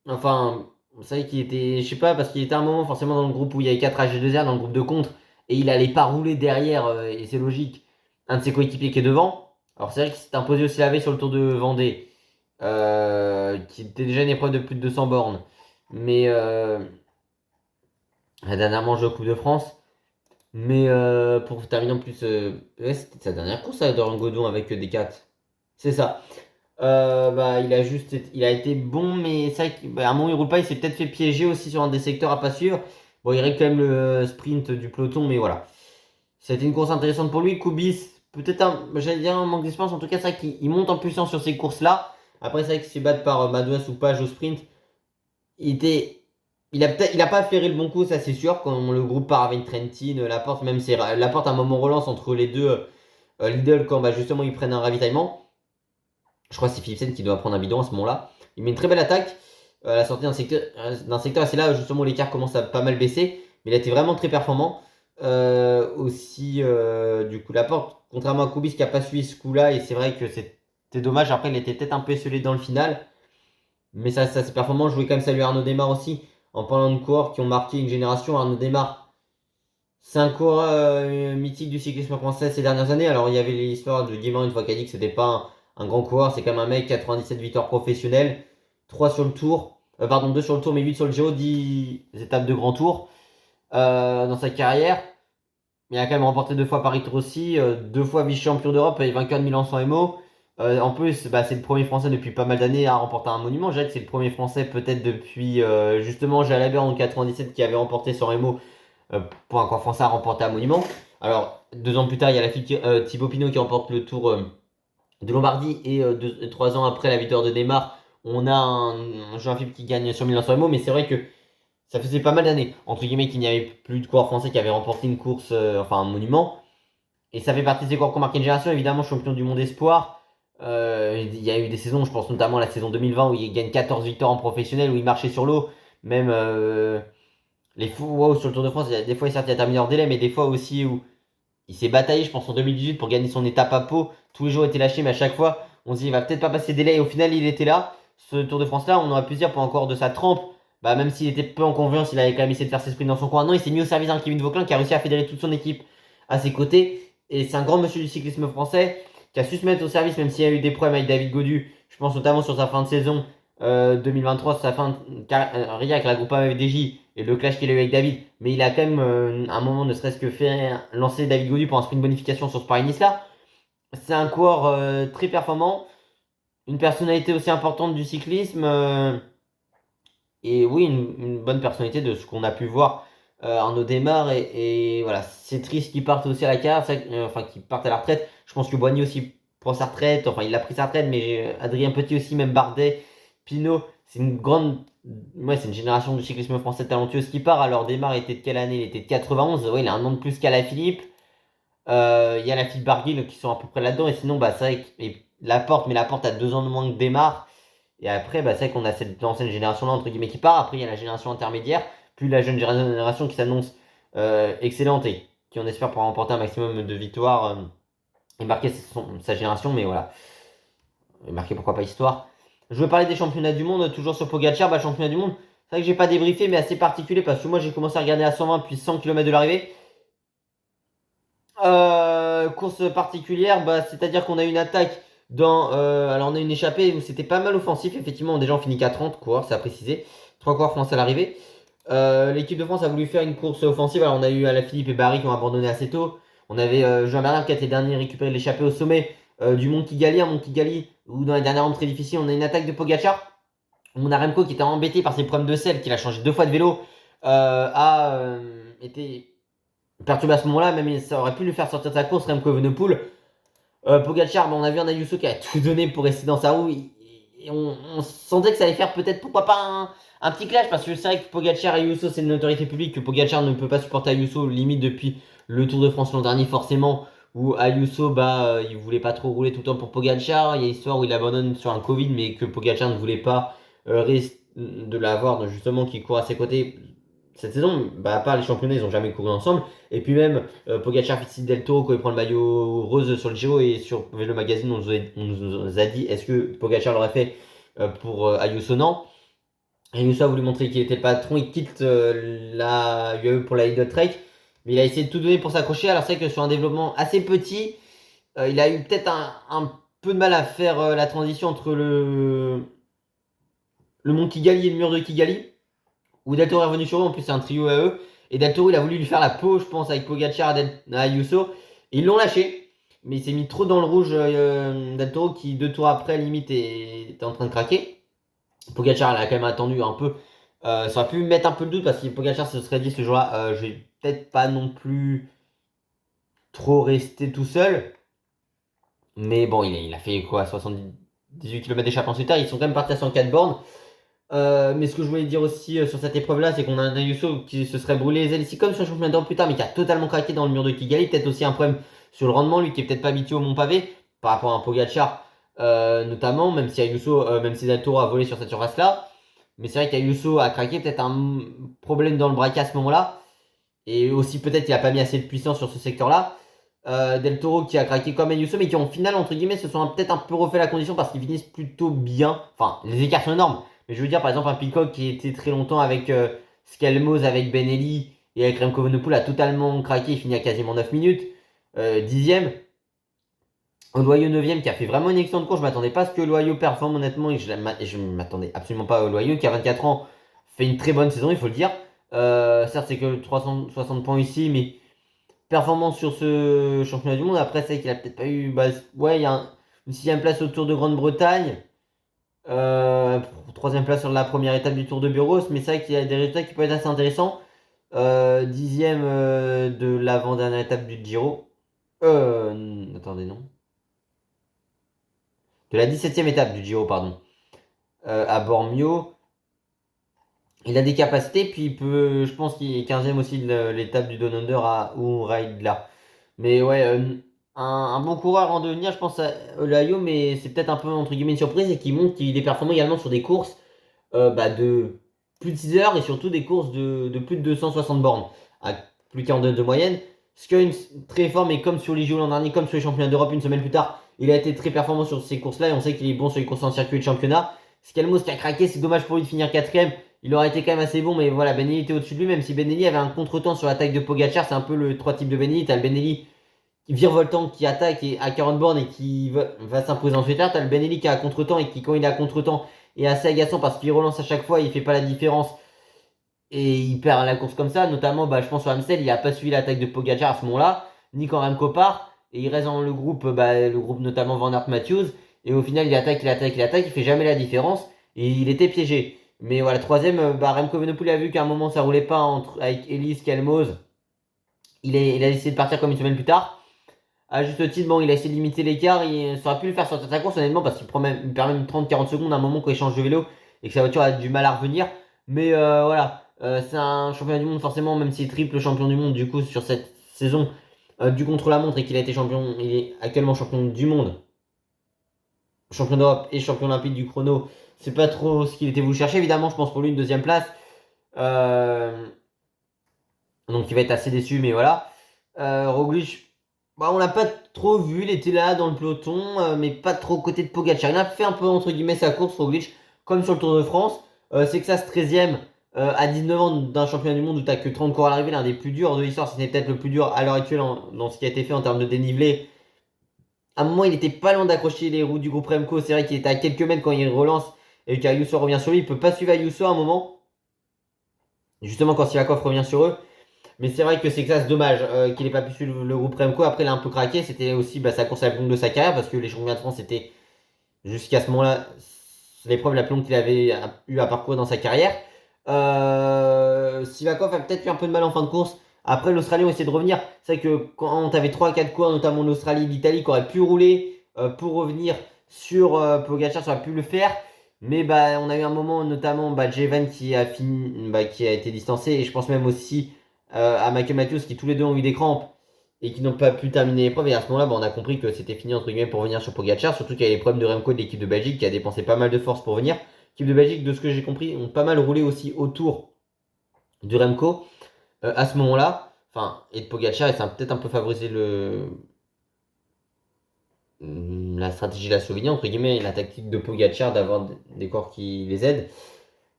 Enfin, c'est vrai qu'il était, je sais pas, parce qu'il était à un moment forcément dans le groupe où il y avait 4 AG2R, dans le groupe de contre, et il allait pas rouler derrière, et c'est logique, un de ses coéquipiers qui est devant. Alors c'est vrai qu'il s'est imposé aussi la veille sur le Tour de Vendée, qui était déjà une épreuve de plus de 200 bornes. Mais la dernière manche de Coupe de France. Mais pour terminer en plus, ouais, c'était sa dernière course à Dorian Godon avec des 4. C'est ça. Bah, il a été bon, mais c'est vrai qu'à un moment il roule pas, il s'est peut-être fait piéger aussi sur un des secteurs à pas suivre. Bon, il règle quand même le sprint du peloton, mais voilà. C'était une course intéressante pour lui. Koubis, peut-être j'allais dire un manque d'expérience, en tout cas, c'est vrai qu'il monte en puissance sur ces courses-là. Après, c'est vrai qu'il s'est battu par Madouas ou Page au sprint. Il a pas flairé le bon coup, ça c'est sûr. Quand le groupe part avec Trentin, Laporte, même c'est Laporte un moment relance entre les deux Lidl quand bah, justement ils prennent un ravitaillement. Je crois que c'est Philipsen qui doit prendre un bidon à ce moment-là. Il met une très belle attaque à la sortie d'un secteur. C'est là justement où l'écart commence à pas mal baisser. Mais il a été vraiment très performant. Aussi, du coup, Laporte, contrairement à Koubis qui a pas suivi ce coup-là, et c'est vrai que c'était dommage. Après, il était peut-être un peu esselé dans le final. Mais ça c'est performant. Je voulais quand même saluer Arnaud Démarre aussi. En parlant de coureurs qui ont marqué une génération, Arnaud Démarre, c'est un coureur mythique du cyclisme français ces dernières années. Alors, il y avait l'histoire de Guimard une fois qui a dit que c'était pas un grand coureur. C'est quand même un mec, 97 victoires professionnelles, 3 sur le tour, pardon, 2 sur le tour, mais 8 sur le Giro, 10 étapes de grand tour dans sa carrière. Il a quand même remporté 2 fois Paris-Rossi, 2 fois vice-champion d'Europe et vainqueur de Milan-San Remo. En plus, bah, c'est le premier Français depuis pas mal d'années à remporter un monument. Je dirais que c'est le premier Français peut-être depuis justement Jalabert en 97 qui avait remporté San Remo pour un corps français à remporter un monument. Alors, 2 ans plus tard, il y a la fille Thibaut Pinot qui remporte le Tour de Lombardie et 3 ans après la victoire de Neymar, on a un Jean-Philippe qui gagne sur Milan-San Remo, mais c'est vrai que ça faisait pas mal d'années, entre guillemets, qu'il n'y avait plus de coureurs français qui avaient remporté une course, enfin un monument. Et ça fait partie de ces coureurs qui ont marqué une génération, évidemment, champion du monde espoir. Il y a eu des saisons, je pense notamment à la saison 2020 où il gagne 14 victoires en professionnel, où il marchait sur l'eau. Même les fous, wow, sur le Tour de France, des fois il certes il a terminé hors délai, mais des fois aussi où il s'est bataillé, je pense, en 2018 pour gagner son étape à Pau. Tous les jours étaient lâchés, mais à chaque fois, on se dit, il va peut-être pas passer délai. Et au final, il était là. Ce Tour de France-là, on aurait pu se dire, pour encore de sa trempe, bah, même s'il était peu en confiance, il avait quand même essayé de faire ses sprints dans son coin. Non, il s'est mis au service d'un Kevin Vauquelin qui a réussi à fédérer toute son équipe à ses côtés. Et c'est un grand monsieur du cyclisme français qui a su se mettre au service, même s'il y a eu des problèmes avec David Gaudu. Je pense notamment sur sa fin de saison 2023, sur sa fin de Ria avec la Groupama FDJ et le clash qu'il a eu avec David. Mais il a quand même un moment ne serait-ce que fait lancer David Gaudu pour un sprint bonification sur ce Paris-Nice là. C'est un coureur très performant, une personnalité aussi importante du cyclisme. Et oui, une bonne personnalité de ce qu'on a pu voir Arnaud Démarre. Et voilà, c'est triste qu'il parte aussi à la carrière, enfin qu'il parte à la retraite. Je pense que Boigny aussi prend sa retraite, enfin il a pris sa retraite, mais Adrien Petit aussi, même Bardet, Pinot, c'est une grande. Ouais, c'est une génération de cyclisme français talentueuse qui part. Alors Démarre était de quelle année? Il était de 91, ouais, il a un an de plus qu'Alaphilippe. Il y a la fille Barguil qui sont à peu près là-dedans. Et sinon, bah, c'est vrai que Laporte, mais Laporte a 2 ans de moins que Démarre. Et après, bah, c'est vrai qu'on a cette ancienne génération-là, entre guillemets, qui part. Après, il y a la génération intermédiaire, puis la jeune génération qui s'annonce excellente et qui, on espère, pourra remporter un maximum de victoires et marquer sa génération. Mais voilà, et marquer pourquoi pas histoire. Je veux parler des championnats du monde, toujours sur Pogacar. Bah, championnat du monde, c'est vrai que j'ai pas débriefé, mais assez particulier parce que moi, j'ai commencé à regarder à 120 puis 100 km de l'arrivée. Course particulière, bah, c'est-à-dire qu'on a une attaque alors on a une échappée où c'était pas mal offensif, effectivement, déjà on finit qu'à 30 coureurs, c'est à préciser. 3 coureurs français à l'arrivée. L'équipe de France a voulu faire une course offensive, alors on a eu Alaphilippe et Barry qui ont abandonné assez tôt. On avait Jean Bernard qui a été dernier récupéré l'échappée au sommet du Mont Kigali, un Mont Kigali où dans les dernières rondes très difficiles, on a une attaque de Pogacar. On a Remco qui était embêté par ses problèmes de selle, qu'il a changé 2 fois de vélo, a été perturbé à ce moment-là, même ça aurait pu lui faire sortir de sa course, Remco Evenepoel. Pogacar, on a vu un Ayuso qui a tout donné pour rester dans sa roue. Et on sentait que ça allait faire peut-être, pourquoi pas, un petit clash. Parce que c'est vrai que Pogacar et Ayuso, c'est une notoriété publique. Que Pogacar ne peut pas supporter Ayuso, limite depuis le Tour de France l'an dernier, forcément. Où Ayuso, il voulait pas trop rouler tout le temps pour Pogacar. Il y a l'histoire où il abandonne sur un Covid, mais que Pogacar ne voulait pas de l'avoir, justement, qui court à ses côtés. Cette saison, à part les championnats, ils ont jamais couru ensemble. Et puis même, Pogacar félicite Del Toro quand il prend le maillot rose sur le Giro. Et sur Vélo Magazine, on nous a dit est-ce que Pogacar l'aurait fait pour Ayuso? Non. Ayuso a voulu montrer qu'il était le patron. Il quitte la UAE pour la Lidl Trek. Mais il a essayé de tout donner pour s'accrocher. Alors c'est vrai que sur un développement assez petit, il a eu peut-être un peu de mal à faire la transition entre le mont Kigali et le mur de Kigali où Del Toro est revenu sur eux, en plus c'est un trio à eux, et Del Toro il a voulu lui faire la peau, je pense, avec Pogacar à Ayuso, et ils l'ont lâché, mais il s'est mis trop dans le rouge, Del Toro qui 2 tours après, limite, était en train de craquer. Pogacar il a quand même attendu un peu, ça aurait pu mettre un peu le doute, parce que Pogacar se serait dit ce jour-là, je vais peut-être pas non plus trop rester tout seul, mais bon, il a fait quoi, 70. 18 km d'échappée en solitaire. Ils sont quand même partis à 104 bornes. Mais ce que je voulais dire aussi sur cette épreuve-là, c'est qu'on a un Ayuso qui se serait brûlé les ailes ici comme sur le championnat d'Europe plus tard, mais qui a totalement craqué dans le mur de Kigali. Peut-être aussi un problème sur le rendement, lui qui est peut-être pas habitué au mont pavé par rapport à un Pogacar, notamment, même si Ayuso, même si Del Toro a volé sur cette surface-là. Mais c'est vrai qu'Ayuso a craqué, peut-être un problème dans le braquet à ce moment-là. Et aussi peut-être qu'il a pas mis assez de puissance sur ce secteur-là. Del Toro qui a craqué comme Ayuso, mais qui en finale, entre guillemets, se sont peut-être un peu refait la condition parce qu'ils finissent plutôt bien. Enfin, les écarts sont énormes. Mais je veux dire, par exemple, un Peacock qui était très longtemps avec Skelmos, avec Benelli et avec Remco Evenepoel a totalement craqué, il finit à quasiment 9 minutes. 10e. Loyau 9e qui a fait vraiment une excellente course. Je m'attendais pas à ce que Loyau performe honnêtement. Et je m'attendais absolument pas à Loyau qui a 24 ans fait une très bonne saison, il faut le dire. Certes, c'est que 360 points ici, mais performance sur ce championnat du monde. Après, c'est vrai qu'il a peut-être pas eu. Bah, ouais, il y a une 6e place au Tour de Grande-Bretagne. Euh, Troisième place sur la première étape du Tour de Buros. Mais c'est vrai qu'il y a des résultats qui peuvent être assez intéressants. 10e de l'avant-dernière étape du Giro. Attendez, non. De la 17e étape du Giro, pardon. À Bormio. Il a des capacités, puis il peut, je pense qu'il est 15e aussi de l'étape du Down Under à Uraidla. Mais ouais, un bon coureur en devenir, je pense à Olayo, mais c'est peut-être un peu entre guillemets une surprise et qui montre qu'il est performant également sur des courses de plus de 6 heures et surtout des courses de plus de 260 bornes à plus de 42 de moyenne. Skuns très fort, mais comme sur les JO l'an dernier, comme sur les championnats d'Europe une semaine plus tard, il a été très performant sur ces courses-là et on sait qu'il est bon sur les courses en circuit de championnat. Skelmos qui a craqué, c'est dommage pour lui de finir 4ème. Il aurait été quand même assez bon, mais voilà, Benelli était au-dessus de lui, même si Benelli avait un contretemps sur l'attaque de Pogacar, c'est un peu le trois types de Benelli. T'as le Benelli virevoltant qui attaque et à 40 bornes et qui va s'imposer en solitaire. T'as le Benelli qui a un contretemps et qui, quand il est à contretemps, est assez agaçant parce qu'il relance à chaque fois, il fait pas la différence et il perd la course comme ça. Notamment, je pense sur Amstel, il a pas suivi l'attaque de Pogacar à ce moment-là, ni quand Remco part, et il reste dans le groupe notamment Van Aert Matthews, et au final, il fait jamais la différence et il était piégé. Mais voilà, troisième, Remco Evenepoel a vu qu'à un moment ça roulait pas avec Elise Kelmoz. Il a essayé de partir comme une semaine plus tard. À juste titre, bon, il a essayé de limiter l'écart. Ça aurait pu le faire sur sa course, honnêtement, parce il perd même 30-40 secondes à un moment quand il change de vélo et que sa voiture a du mal à revenir. Mais voilà, c'est un championnat du monde, forcément, même s'il est triple champion du monde, du coup, sur cette saison du contre-la-montre et qu'il a été champion, il est actuellement champion du monde, champion d'Europe et champion olympique du chrono. C'est pas trop ce qu'il était voulu chercher, évidemment, je pense pour lui, une deuxième place. Euh, donc il va être assez déçu, mais voilà. Roglic, on l'a pas trop vu, il était là dans le peloton, mais pas trop côté de Pogacar. Il a fait un peu entre guillemets sa course, Roglic, comme sur le Tour de France. C'est que ça, ce 13e à 19 ans d'un championnat du monde où t'as que 30 coureurs à l'arrivée, l'un des plus durs de l'histoire, c'était peut-être le plus dur à l'heure actuelle dans ce qui a été fait en termes de dénivelé. À un moment, il était pas loin d'accrocher les roues du groupe Remco. C'est vrai qu'il était à quelques mètres quand il relance et qu'Ayuso revient sur lui. Il peut pas suivre Ayuso à un moment, justement quand Sivakov revient sur eux. Mais c'est vrai que c'est dommage qu'il ait pas pu suivre le groupe Remco. Après, il a un peu craqué. C'était aussi sa course à la longue de sa carrière parce que les championnats de France étaient jusqu'à ce moment-là l'épreuve la plus longue qu'il avait eu à parcourir dans sa carrière. Sivakov a peut-être eu un peu de mal en fin de course. Après, l'Australie ont essayé de revenir. C'est vrai que quand tu avais 3-4 coureurs, notamment l'Australie et l'Italie, qui auraient pu rouler pour revenir sur Pogacar, ça aurait pu le faire. Mais on a eu un moment, notamment Jevan qui a fini, qui a été distancé. Et je pense même aussi à Michael Matthews qui tous les deux ont eu des crampes et qui n'ont pas pu terminer l'épreuve. Et à ce moment-là, on a compris que c'était fini entre guillemets pour venir sur Pogacar. Surtout qu'il y avait les problèmes de Remco de l'équipe de Belgique qui a dépensé pas mal de force pour venir. L'équipe de Belgique, de ce que j'ai compris, ont pas mal roulé aussi autour de Remco à ce moment-là. Enfin, et de Pogacar, et ça a peut-être un peu favorisé la stratégie de la Slovénie, entre guillemets, la tactique de Pogacar d'avoir des corps qui les aident.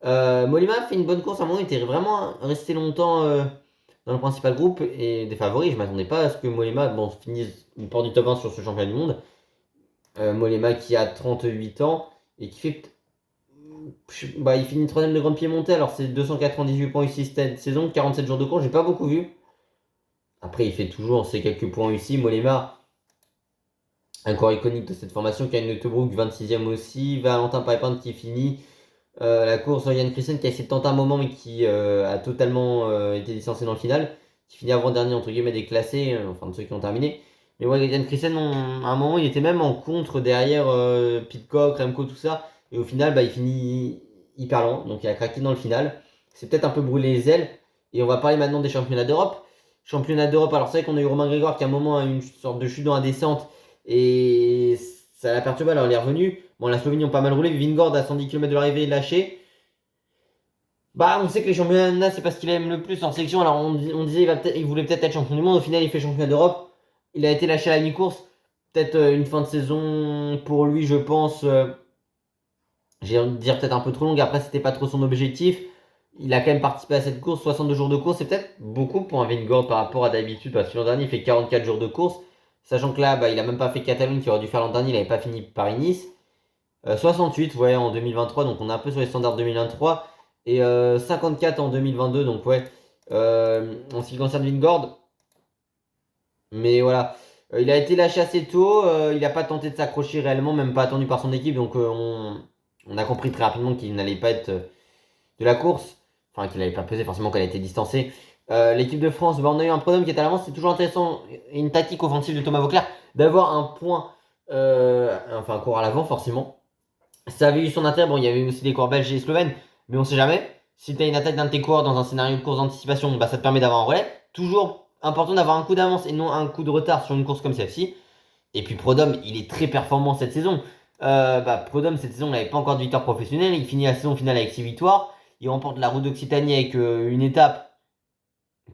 Molima a fait une bonne course à un moment, il était vraiment resté longtemps dans le principal groupe et des favoris. Je m'attendais pas à ce que Molima finisse une porte du top 1 sur ce championnat du monde. Molema qui a 38 ans et qui fait. Il finit 3ème de Grande Piémontais, alors c'est 298 points ici cette saison, 47 jours de course, j'ai pas beaucoup vu. Après, il fait toujours ses quelques points ici. Molema, un corps iconique de cette formation, qui a une Tobruk 26e aussi. Valentin Pépin qui finit la course. Yann Christen qui a essayé de tenter un moment, mais qui a totalement été licencié dans le final. Qui finit avant-dernier, entre guillemets, des classés, enfin de ceux qui ont terminé. Mais ouais, Yann Christen, à un moment, il était même en contre derrière Pidcock, Remco, tout ça. Et au final, bah, il finit hyper lent. Donc il a craqué dans le final. C'est peut-être un peu brûlé les ailes. Et on va parler maintenant des championnats d'Europe. Championnat d'Europe, alors c'est vrai qu'on a eu Romain Grégoire qui à un moment a eu une sorte de chute dans la descente. Et ça l'a perturbé, alors il est revenu. Bon, la Slovénie ont pas mal roulé. Vingord à 110 km de l'arrivée, lâché. Bah, on sait que les championnats, c'est pas ce qu'il aime le plus en sélection. Alors, on disait il voulait peut-être être champion du monde. Au final, il fait championnat d'Europe. Il a été lâché à la mi-course. Peut-être une fin de saison pour lui, je pense. J'ai envie de dire peut-être un peu trop longue. Après, c'était pas trop son objectif. Il a quand même participé à cette course. 62 jours de course, c'est peut-être beaucoup pour un Vingegaard par rapport à d'habitude. Parce que l'an dernier, il fait 44 jours de course. Sachant que là, bah, il a même pas fait Catalogne, qui aurait dû faire l'an dernier. Il avait pas fini Paris-Nice. 68, ouais, en 2023. Donc, on est un peu sur les standards 2023. Et 54 en 2022, donc ouais, en ce qui concerne Vingord. Mais voilà, il a été lâché assez tôt, il n'a pas tenté de s'accrocher réellement, même pas attendu par son équipe, donc on a compris très rapidement qu'il n'allait pas être de la course, enfin qu'il n'allait pas peser forcément qu'elle a été distancée. L'équipe de France, bah, on a eu un podium qui est à l'avance, c'est toujours intéressant, une tactique offensive de Thomas Vauclair, d'avoir un point, enfin un cours à l'avant forcément. Ça avait eu son intérêt, bon il y avait aussi des coureurs belges et slovènes, mais on sait jamais. Si tu as une attaque d'un de tes coureurs dans un scénario de course d'anticipation, bah, ça te permet d'avoir un relais. Toujours important d'avoir un coup d'avance et non un coup de retard sur une course comme celle-ci. Et puis Prodhomme, il est très performant cette saison. Prodhomme, cette saison, il n'avait pas encore de victoire professionnelle. Il finit la saison finale avec 6 victoires. Il remporte la Route d'Occitanie avec une étape,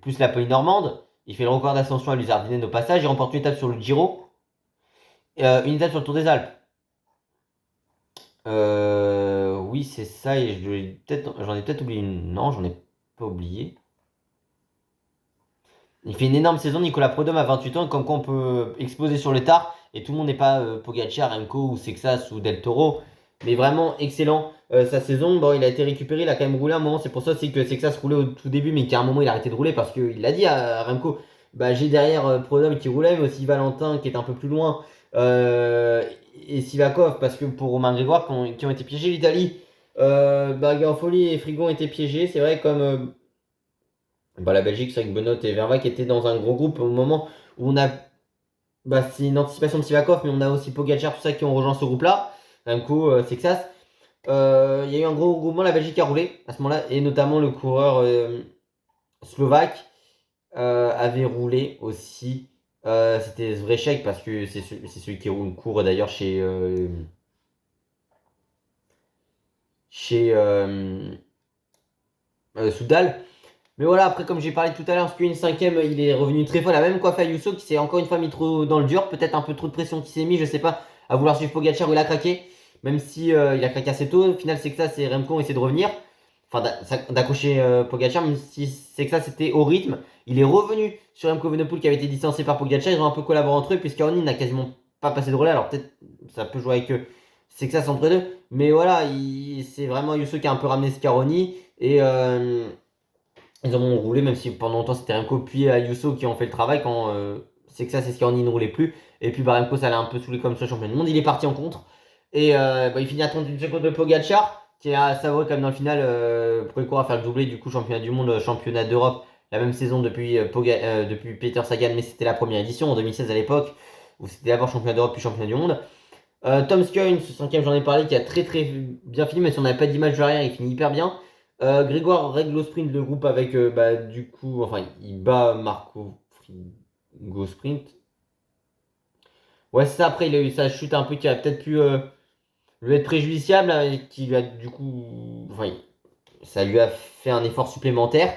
plus la Poly-Normande. Il fait le record d'ascension à l'Uzardinen au passage. Il remporte une étape sur le Giro. Une étape sur le Tour des Alpes. Oui, c'est ça. Et j'en ai peut-être oublié une. Non, j'en ai pas oublié. Il fait une énorme saison, Nicolas Prodhomme à 28 ans, comme quoi on peut exploser sur le tard. Et tout le monde n'est pas Pogacar, Remco ou Sexas ou Del Toro. Mais vraiment excellent. Sa saison, bon, il a été récupéré, il a quand même roulé un moment. C'est pour ça aussi que Sexas roulait au tout début, mais qu'à un moment il a arrêté de rouler parce qu'il l'a dit à Remco. Bah, j'ai derrière Prodhomme qui roulait, mais aussi Valentin qui est un peu plus loin. Et Sivakov, parce que pour Romain Grégoire qui ont été piégés, l'Italie. Garofoli et Frigo ont été piégés. C'est vrai, comme bah, la Belgique, c'est vrai que Benoît et Verva qui étaient dans un gros groupe au moment où on a. Bah, c'est une anticipation de Sivakov, mais on a aussi Pogacar, tout ça qui ont rejoint ce groupe-là. Remco, Sexas. Il y a eu un gros groupement, la Belgique a roulé à ce moment-là, et notamment le coureur slovaque avait roulé aussi. C'était Zvrechek, parce que c'est celui qui court d'ailleurs chez Soudal. Mais voilà, après, comme j'ai parlé tout à l'heure, Skuin 5ème, il est revenu très fort. La même coiffe à Ayuso qui s'est encore une fois mis trop dans le dur. Peut-être un peu trop de pression qui s'est mis, je sais pas, à vouloir suivre Pogacar où il a craqué. Même si il a craqué assez tôt. Au final, c'est que ça, c'est Remco essaie de revenir. Enfin, d'accrocher Pogacar, même si c'est que ça, c'était au rythme. Il est revenu sur Remco Evenepoel qui avait été distancé par Pogacar. Ils ont un peu collaboré entre eux, puisqu'Aroni n'a quasiment pas passé de relais. Alors peut-être ça peut jouer avec eux. C'est que ça, c'est entre eux deux. Mais voilà, c'est vraiment Ayuso qui a un peu ramené Scaroni. Et. Ils ont roulé, même si pendant longtemps c'était Remco puis Ayuso qui ont fait le travail quand c'est que ça, c'est ce qui en ne roulait plus. Et puis bah, Remco, ça l'a un peu saoulé comme ça, champion du monde. Il est parti en contre. Et il finit à 31 secondes de Pogacar, qui a savouré comme dans le final pour le cours à faire le doublé, du coup, championnat du monde, championnat d'Europe, la même saison depuis Peter Sagan, mais c'était la première édition en 2016 à l'époque, où c'était d'abord championnat d'Europe puis championnat du monde. Tom Skjøn, ce cinquième, j'en ai parlé, qui a très très bien fini, mais si on n'avait pas d'image de l'arrière, il finit hyper bien. Grégoire règle au sprint le groupe avec, du coup, enfin, il bat Marco Frigo sprint. Ouais, c'est ça. Après, il a eu sa chute un peu qui a peut-être pu lui être préjudiciable, qui lui a du coup, enfin, ça lui a fait un effort supplémentaire.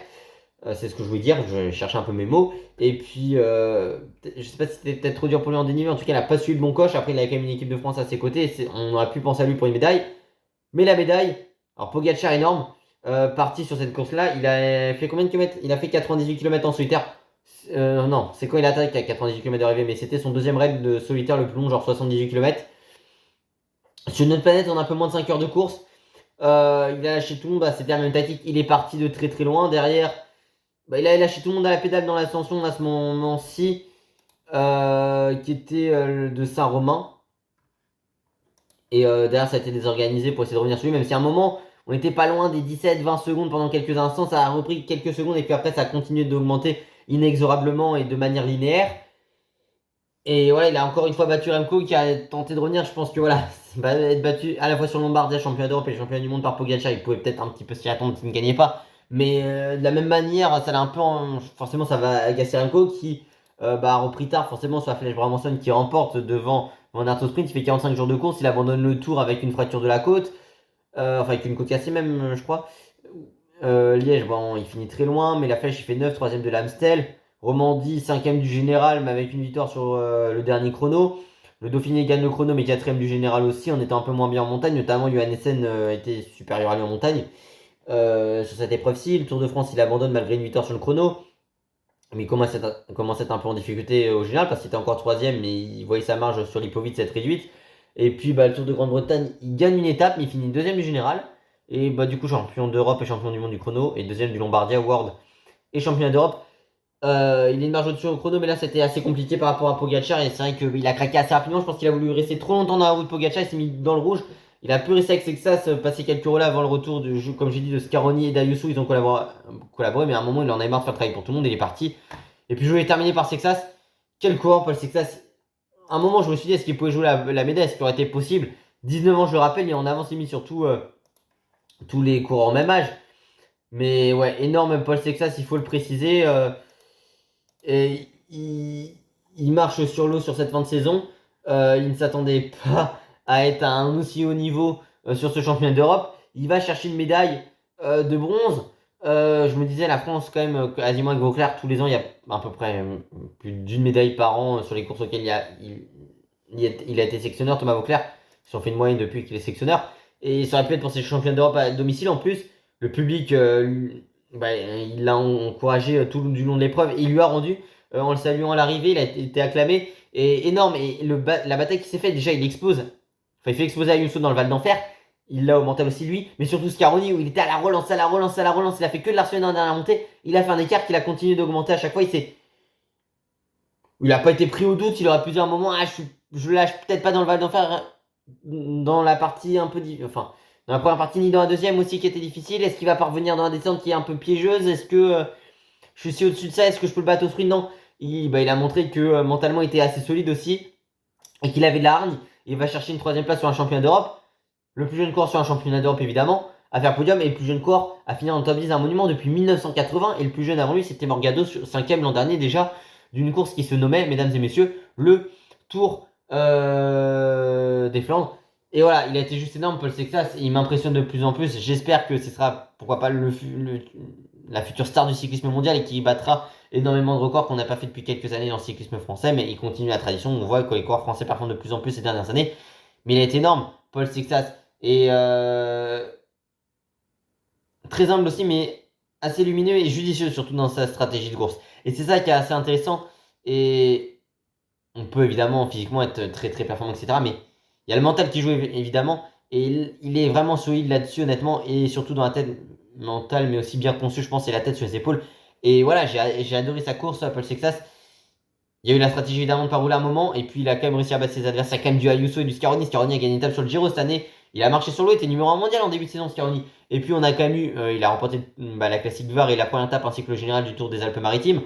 C'est ce que je voulais dire. Je cherchais un peu mes mots. Et puis, je sais pas si c'était peut-être trop dur pour lui en dénivelé. En tout cas, il n'a pas suivi le bon coche. Après, il avait quand même une équipe de France à ses côtés. On aurait pu penser à lui pour une médaille. Mais la médaille, alors Pogacar énorme, parti sur cette course-là, il a fait combien de kilomètres? Il a fait 98 km en solitaire. Non, c'est quand il attaque à 98 km d'arrivée, mais c'était son deuxième raid de solitaire le plus long, genre 78 km. Sur notre planète, on a un peu moins de 5 heures de course. Il a lâché tout le monde, c'était la même tactique. Il est parti de très très loin. Derrière, il a lâché tout le monde à la pédale dans l'ascension à ce moment-ci, qui était de Saint-Romain. Et derrière, ça a été désorganisé pour essayer de revenir sur lui, même si à un moment, on n'était pas loin des 17-20 secondes pendant quelques instants. Ça a repris quelques secondes et puis après, ça a continué d'augmenter inexorablement et de manière linéaire. Et voilà, il a encore une fois battu Remco qui a tenté de revenir. Je pense que voilà, être battu à la fois sur Lombardia, championnat d'Europe et championnat du monde par Pogacar, il pouvait peut-être un petit peu s'y attendre s'il ne gagnait pas. Mais de la même manière, ça l'a un peu. Forcément, ça va agacer Remco qui a repris tard. Forcément, soit Flèche Bramanson qui remporte devant Van Aert au sprint. Il fait 45 jours de course. Il abandonne le tour avec une fracture de la côte. Enfin, avec une côte cassée même, je crois. Liège, bon, il finit très loin, mais la Flèche, il fait 9, troisième de l'Amstel. Romandie, cinquième du général, mais avec une victoire sur le dernier chrono. Le Dauphiné gagne le chrono, mais quatrième du général aussi, en étant un peu moins bien en montagne. Notamment, Johannessen était supérieur à lui en montagne sur cette épreuve-ci. Le Tour de France, il abandonne malgré une victoire sur le chrono. Mais il commence à être un peu en difficulté au général parce qu'il était encore troisième, mais il voyait sa marge sur Lipovic s'être réduite. Et puis le Tour de Grande-Bretagne, il gagne une étape, mais il finit deuxième du général. Et du coup, champion d'Europe et champion du monde du chrono. Et deuxième du Lombardia World et championnat d'Europe. Il est une marge au-dessus au chrono, mais là c'était assez compliqué par rapport à Pogacar. Et c'est vrai qu'il a craqué assez rapidement. Je pense qu'il a voulu rester trop longtemps dans la roue de Pogacar. Il s'est mis dans le rouge. Il a pu rester avec Sexas, passer quelques relais avant le retour, comme j'ai dit, de Scaroni et d'Ayuso. Ils ont collaboré, mais à un moment, il en avait marre de faire travailler pour tout le monde et il est parti. Et puis je voulais terminer par Sexas. Quel coureur, Paul Sexas. À un moment, je me suis dit, est-ce qu'il pouvait jouer la médaille? Est-ce qu'il aurait été possible? 19 ans, je le rappelle, il est en avance limite sur tous les coureurs en même âge. Mais ouais, énorme Paul Sexas, il faut le préciser. Et il marche sur l'eau sur cette fin de saison. Il ne s'attendait pas à être à un aussi haut niveau sur ce championnat d'Europe. Il va chercher une médaille de bronze. Je me disais, la France, quand même, quasiment avec Vauclair, tous les ans, il y a à peu près plus d'une médaille par an sur les courses auxquelles il a été sélectionneur, Thomas Vauclair. Ils ont fait une moyenne depuis qu'il est sélectionneur. Et ça aurait pu être pour ces championnats d'Europe à domicile en plus. Le public, il l'a encouragé tout du long de l'épreuve et il lui a rendu en le saluant à l'arrivée. Il a été acclamé et énorme. Et la bataille qui s'est faite, déjà, il explose. Enfin, il fait exploser Ayuso dans le Val d'Enfer. Il l'a au mental aussi lui, mais surtout Scaroni où il était à la relance, à la relance, à la relance. Il a fait que de l'harceler dans la dernière montée. Il a fait un écart qu'il a continué d'augmenter à chaque fois. Il n'a pas été pris au doute. Il aurait pu dire à un moment, je lâche peut-être pas dans le Val d'Enfer, dans la partie un peu, enfin, dans la première partie ni dans la deuxième aussi qui était difficile. Est-ce qu'il va parvenir dans la descente qui est un peu piégeuse? Est-ce que je suis au-dessus de ça? Est-ce que je peux le battre au sprint? Non. Il a montré que mentalement il était assez solide aussi et qu'il avait de la hargne. Il va chercher une troisième place sur un championnat d'Europe. Le plus jeune coureur sur un championnat d'Europe évidemment à faire podium et le plus jeune coureur à finir dans le top 10 d'un monument depuis 1980 et le plus jeune avant lui c'était Morgado, 5ème l'an dernier déjà d'une course qui se nommait, mesdames et messieurs, le Tour des Flandres. Et voilà, il a été juste énorme, Paul Sexas, il m'impressionne de plus en plus. J'espère que ce sera, pourquoi pas, la future star du cyclisme mondial et qui battra énormément de records qu'on n'a pas fait depuis quelques années dans le cyclisme français, mais il continue la tradition. On voit que les coureurs français performent de plus en plus ces dernières années. Mais il a été énorme, Paul Sexas. Et très humble aussi, mais assez lumineux et judicieux, surtout dans sa stratégie de course. Et c'est ça qui est assez intéressant. Et on peut évidemment physiquement être très très performant, etc. Mais il y a le mental qui joue évidemment. Et il est vraiment solide là-dessus, honnêtement. Et surtout dans la tête mentale, mais aussi bien conçu, je pense, et la tête sur les épaules. Et voilà, j'ai adoré sa course, Paul Sexas. Il y a eu la stratégie évidemment de pas rouler un moment. Et puis il a quand même réussi à battre ses adversaires, quand même du Ayuso et du Scaroni. Scaroni a gagné une étape sur le Giro cette année. Il a marché sur l'eau, il était numéro 1 mondial en début de saison, Scaroni. Et puis on a quand même eu, il a remporté la classique VAR et la première étape ainsi que le général du Tour des Alpes-Maritimes.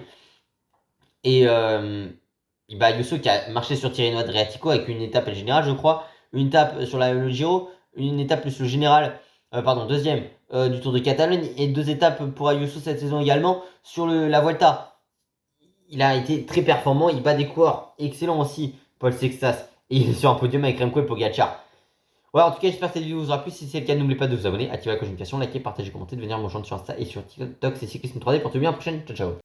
Et Ayuso qui a marché sur Tirreno Adriatico avec une étape et général, je crois. Une étape sur le Giro, une étape plus le général, pardon, deuxième du Tour de Catalogne et 2 étapes pour Ayuso cette saison également sur la Vuelta. Il a été très performant, il bat des coureurs excellents aussi, Paul Sextas. Et il est sur un podium avec Remco et Pogacar. Voilà, en tout cas, j'espère que cette vidéo vous aura plu. Si c'est le cas, n'oubliez pas de vous abonner, activer la cloche de notification, liker, partager, commenter, de venir me rejoindre sur Insta et sur TikTok, c'est Cyclisme 3D. Portez-vous bien, à la prochaine. Ciao, ciao.